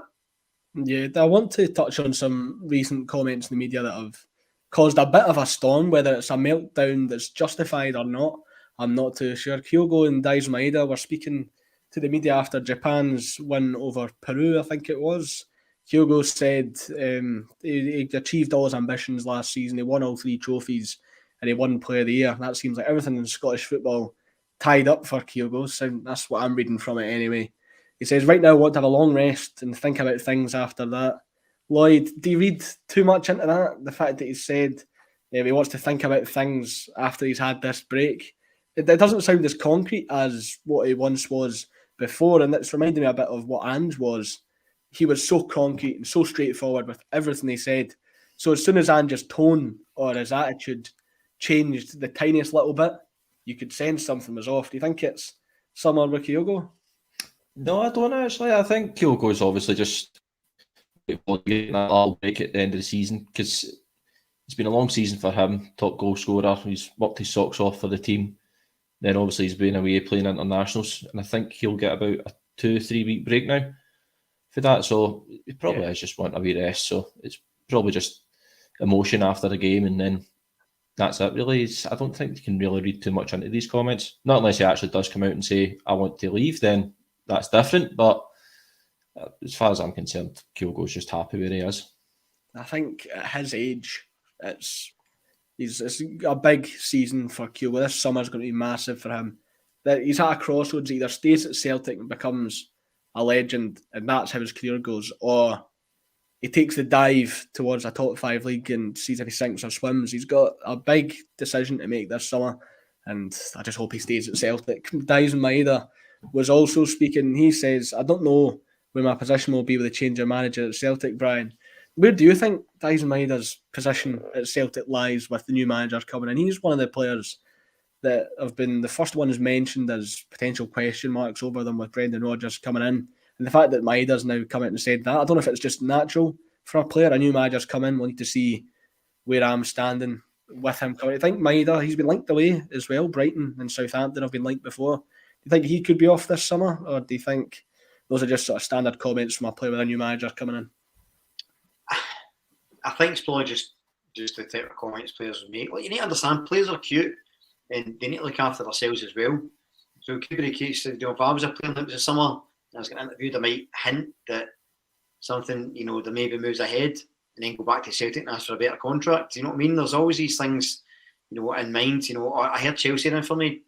Yeah, I want to touch on some recent comments in the media that have caused a bit of a storm, whether it's a meltdown that's justified or not. I'm not too sure. Kyogo and Daiz Maeda were speaking to the media after Japan's win over Peru, I think it was. Kyogo said he achieved all his ambitions last season. He won all 3 trophies and he won Player of the Year. That seems like everything in Scottish football tied up for Kyogo. So that's what I'm reading from it anyway. He says, right now I want to have a long rest and think about things after that. Lloyd, do you read too much into that? The fact that he said he wants to think about things after he's had this break. It doesn't sound as concrete as what he once was before. And it's reminding me a bit of what Ange was. He was so concrete and so straightforward with everything he said. So as soon as Ange's tone or his attitude changed the tiniest little bit, you could sense something was off. Do you think it's similar with Kyogo?
No, I don't actually. I think Kyogo's obviously just getting that little break at the end of the season because it's been a long season for him, top goal scorer. He's worked his socks off for the team. Then obviously he's been away playing internationals, and I think he'll get about a 2-3 week break now for that. So he probably is just wanting a wee rest. So it's probably just emotion after the game, and then that's it really. I don't think you can really read too much into these comments. Not unless he actually does come out and say, I want to leave, then that's different. But as far as I'm concerned, Kyogo's just happy where he is.
I think at his age, it's a big season for Kyogo. This summer's going to be massive for him. that he's at a crossroads. He either stays at Celtic and becomes a legend, and that's how his career goes, or he takes the dive towards a top 5 league and sees if he sinks or swims. He's got a big decision to make this summer, and I just hope he stays at Celtic. Dyson Maeda was also speaking. He says, I don't know where my position will be with the change of manager at Celtic, Brian. Where do you think Dyson Maeda's position at Celtic lies with the new managers coming in? He's one of the players that have been the first ones mentioned as potential question marks over them with Brendan Rodgers coming in. And the fact that Maeda's now come out and said that, I don't know if it's just natural for a player. A new manager's come in, we'll need to see where I'm standing with him coming. I think Maeda, he's been linked away as well. Brighton and Southampton have been linked before. Do you think he could be off this summer, or do you think those are just sort of standard comments from a player with a new manager coming in?
I think it's probably just the type of comments players would make. Like, you need to understand, players are cute and they need to look after themselves as well. So it could be the case that, if I was a player and it was a summer and I was getting interviewed, I might hint that something, there maybe moves ahead and then go back to Celtic and ask for a better contract. You know what I mean? There's always these things, in mind. I heard Chelsea in for me,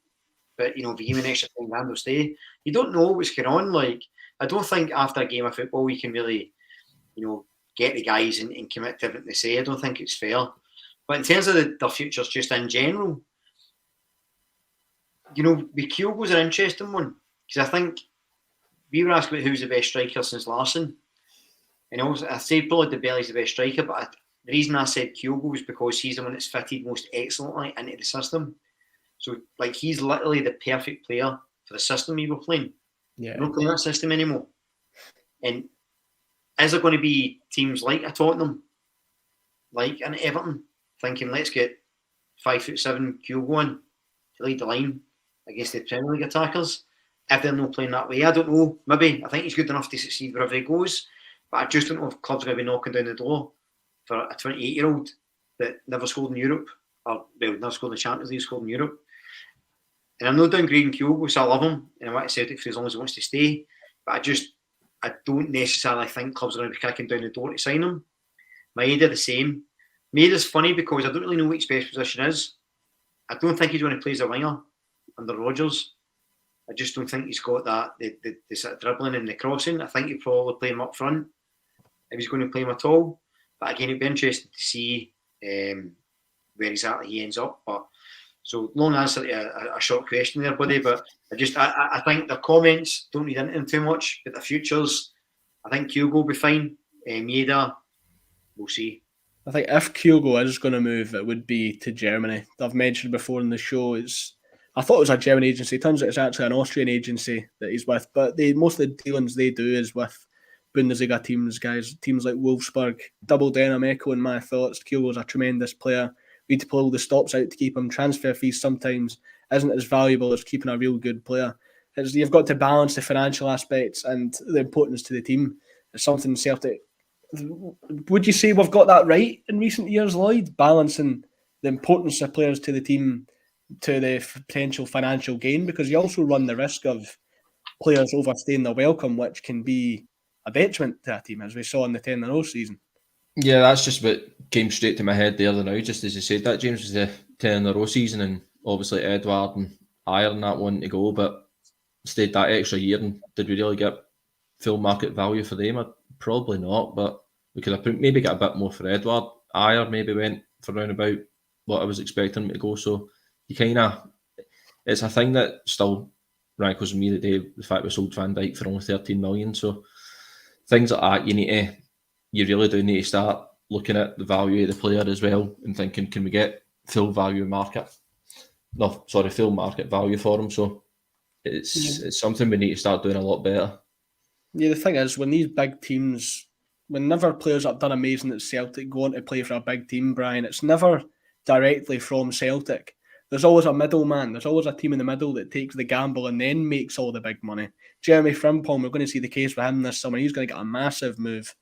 but, if you give me an extra 10 grand, I'll stay. You don't know what's going on. Like, I don't think after a game of football we can really, get the guys and commit to everything they say. I don't think it's fair. But in terms of their futures just in general, with Kyogo's an interesting one, because I think we were asked about who's the best striker since Larsson. And also, I say probably De Belly's the best striker, but the reason I said Kyogo was because he's the one that's fitted most excellently into the system. So, he's literally the perfect player for the system we were playing.
Yeah.
We're not playing that system anymore. And is there going to be teams like a Tottenham, like an Everton, thinking, let's get 5'7" Kyogo in to lead the line against the Premier League attackers? If they're not playing that way, I don't know. Maybe. I think he's good enough to succeed wherever he goes. But I just don't know if clubs are going to be knocking down the door for a 28-year-old that never scored in Europe, or never scored in the Champions League, scored in Europe. And I'm not downgrading Kyogo, so I love him, and I want to Celtic for as long as he wants to stay. But I don't necessarily think clubs are going to be kicking down the door to sign him. Maeda the same. Maeda's funny because I don't really know what his best position is. I don't think he's going to play as a winger under Rodgers. I just don't think he's got that the sort of dribbling and the crossing. I think he'd probably play him up front if he's going to play him at all. But again, it'd be interesting to see where exactly he ends up. But so long answer to a short question there, buddy. But I think their comments don't read into them too much. But the futures, I think Kyogo will be fine. Maeda, we'll see.
I think if Kyogo is going to move, it would be to Germany. I've mentioned before in the show, I thought it was a German agency. It turns out it's actually an Austrian agency that he's with. But most of the dealings they do is with Bundesliga teams, guys. Teams like Wolfsburg. Double denim echoing my thoughts. Kyogo's a tremendous player. We need to pull the stops out to keep him. Transfer fees sometimes isn't as valuable as keeping a real good player. You've got to balance the financial aspects and the importance to the team. It's something Celtic... Would you say we've got that right in recent years, Lloyd? Balancing the importance of players to the team to the potential financial gain, because you also run the risk of players overstaying their welcome, which can be a detriment to a team, as we saw in the 10-0 season.
Yeah, that's just what came straight to my head the other night, just as you said that, James, was the 10-0 season, and obviously Edouard and Iron that one to go, but stayed that extra year, and did we really get full market value for them? Probably not, but we could have maybe got a bit more for Edouard. Iron maybe went for around about what I was expecting him to go, so you kind of, it's a thing that still rankles me today, the fact we sold Van Dijk for only 13 million. So things like that, you really do need to start looking at the value of the player as well and thinking, can we get full market value for him? So it's something we need to start doing a lot better.
Yeah, the thing is, when these big teams, whenever players that have done amazing at Celtic go on to play for a big team, Brian, it's never directly from Celtic. There's always a middleman. There's always a team in the middle that takes the gamble and then makes all the big money. Jeremy Frimpong, we're going to see the case with him this summer. He's going to get a massive move.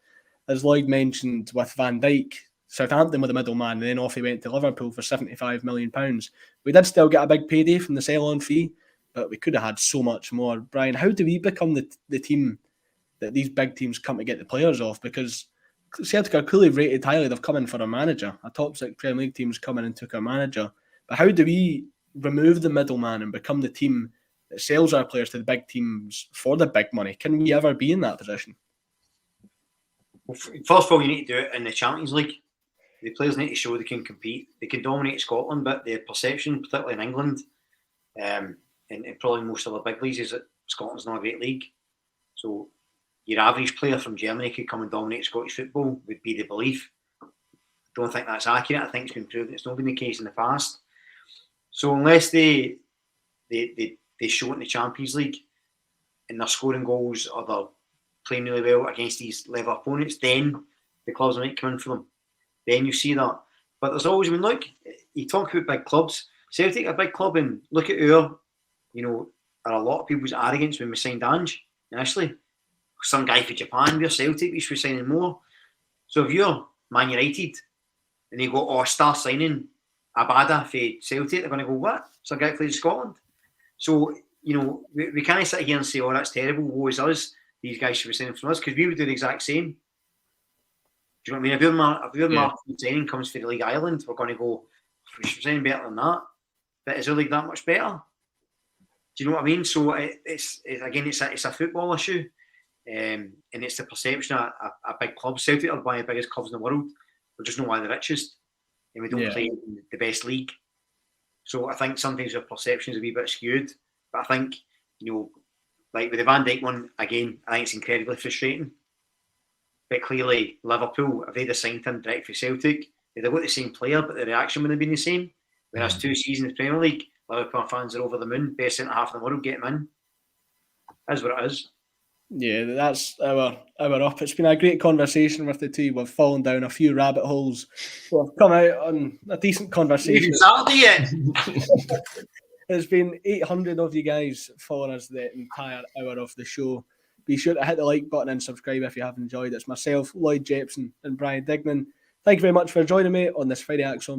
As Lloyd mentioned with Van Dijk, Southampton with a middleman, and then off he went to Liverpool for £75 million. We did still get a big payday from the sell-on fee, but we could have had so much more. Brian, how do we become the team that these big teams come to get the players off? Because Celtic are clearly rated highly. They've come in for a manager. A top 6 Premier League team's come in and took a manager. But how do we remove the middleman and become the team that sells our players to the big teams for the big money. Can we ever be in that position?
Well, first of all, you need to do it in the Champions League. The players need to show they can compete. They can dominate Scotland, but their perception, particularly in England, and probably most of the big leagues, is that Scotland's not a great league. So your average player from Germany could come and dominate Scottish football, would be the belief. I don't think that's accurate. I think it's been proven it's not been the case in the past. So unless they show it in the Champions League and they're scoring goals or they're playing really well against these level opponents, then the clubs might come in for them. Then you see that. But there's always been, look, you talk about big clubs. Celtic are a big club, and look at our, are a lot of people's arrogance when we signed Ange initially. Some guy for Japan, we're Celtic, we should be signing more. So if you're Man United and they go, star signing Abada for Celtic, they're going to go, what? Some guy plays Scotland. So, we can't sit here and say, that's terrible, woe is us, these guys should be signing from us, because we would do the exact same. Do you know what I mean? If your marketing signing comes for the League Ireland, we're going to go, we should be signing better than that. But is the league that much better? Do you know what I mean? So it's a football issue. And it's the perception of a big club. Celtic are one of the biggest clubs in the world. We're just not one of the richest. And we don't play in the best league. So I think sometimes our perception is a wee bit skewed. But I think, like with the Van Dijk one, again, I think it's incredibly frustrating. But clearly, Liverpool, if they'd have signed him direct for Celtic, they'd have got the same player, but the reaction wouldn't have been the same. Whereas 2 seasons in the Premier League, Liverpool fans are over the moon. Best centre half in the world, get him in. That's what it is.
Yeah, that's our up. It's been a great conversation with the two. We've fallen down a few rabbit holes. We've come out on a decent conversation.
Even Saturday yet.
It's been 800 of you guys following us the entire hour of the show. Be sure to hit the like button and subscribe if you have enjoyed. It's myself, Lloyd Jepson, and Brian Dignan. Thank you very much for joining me on this Friday Acsom.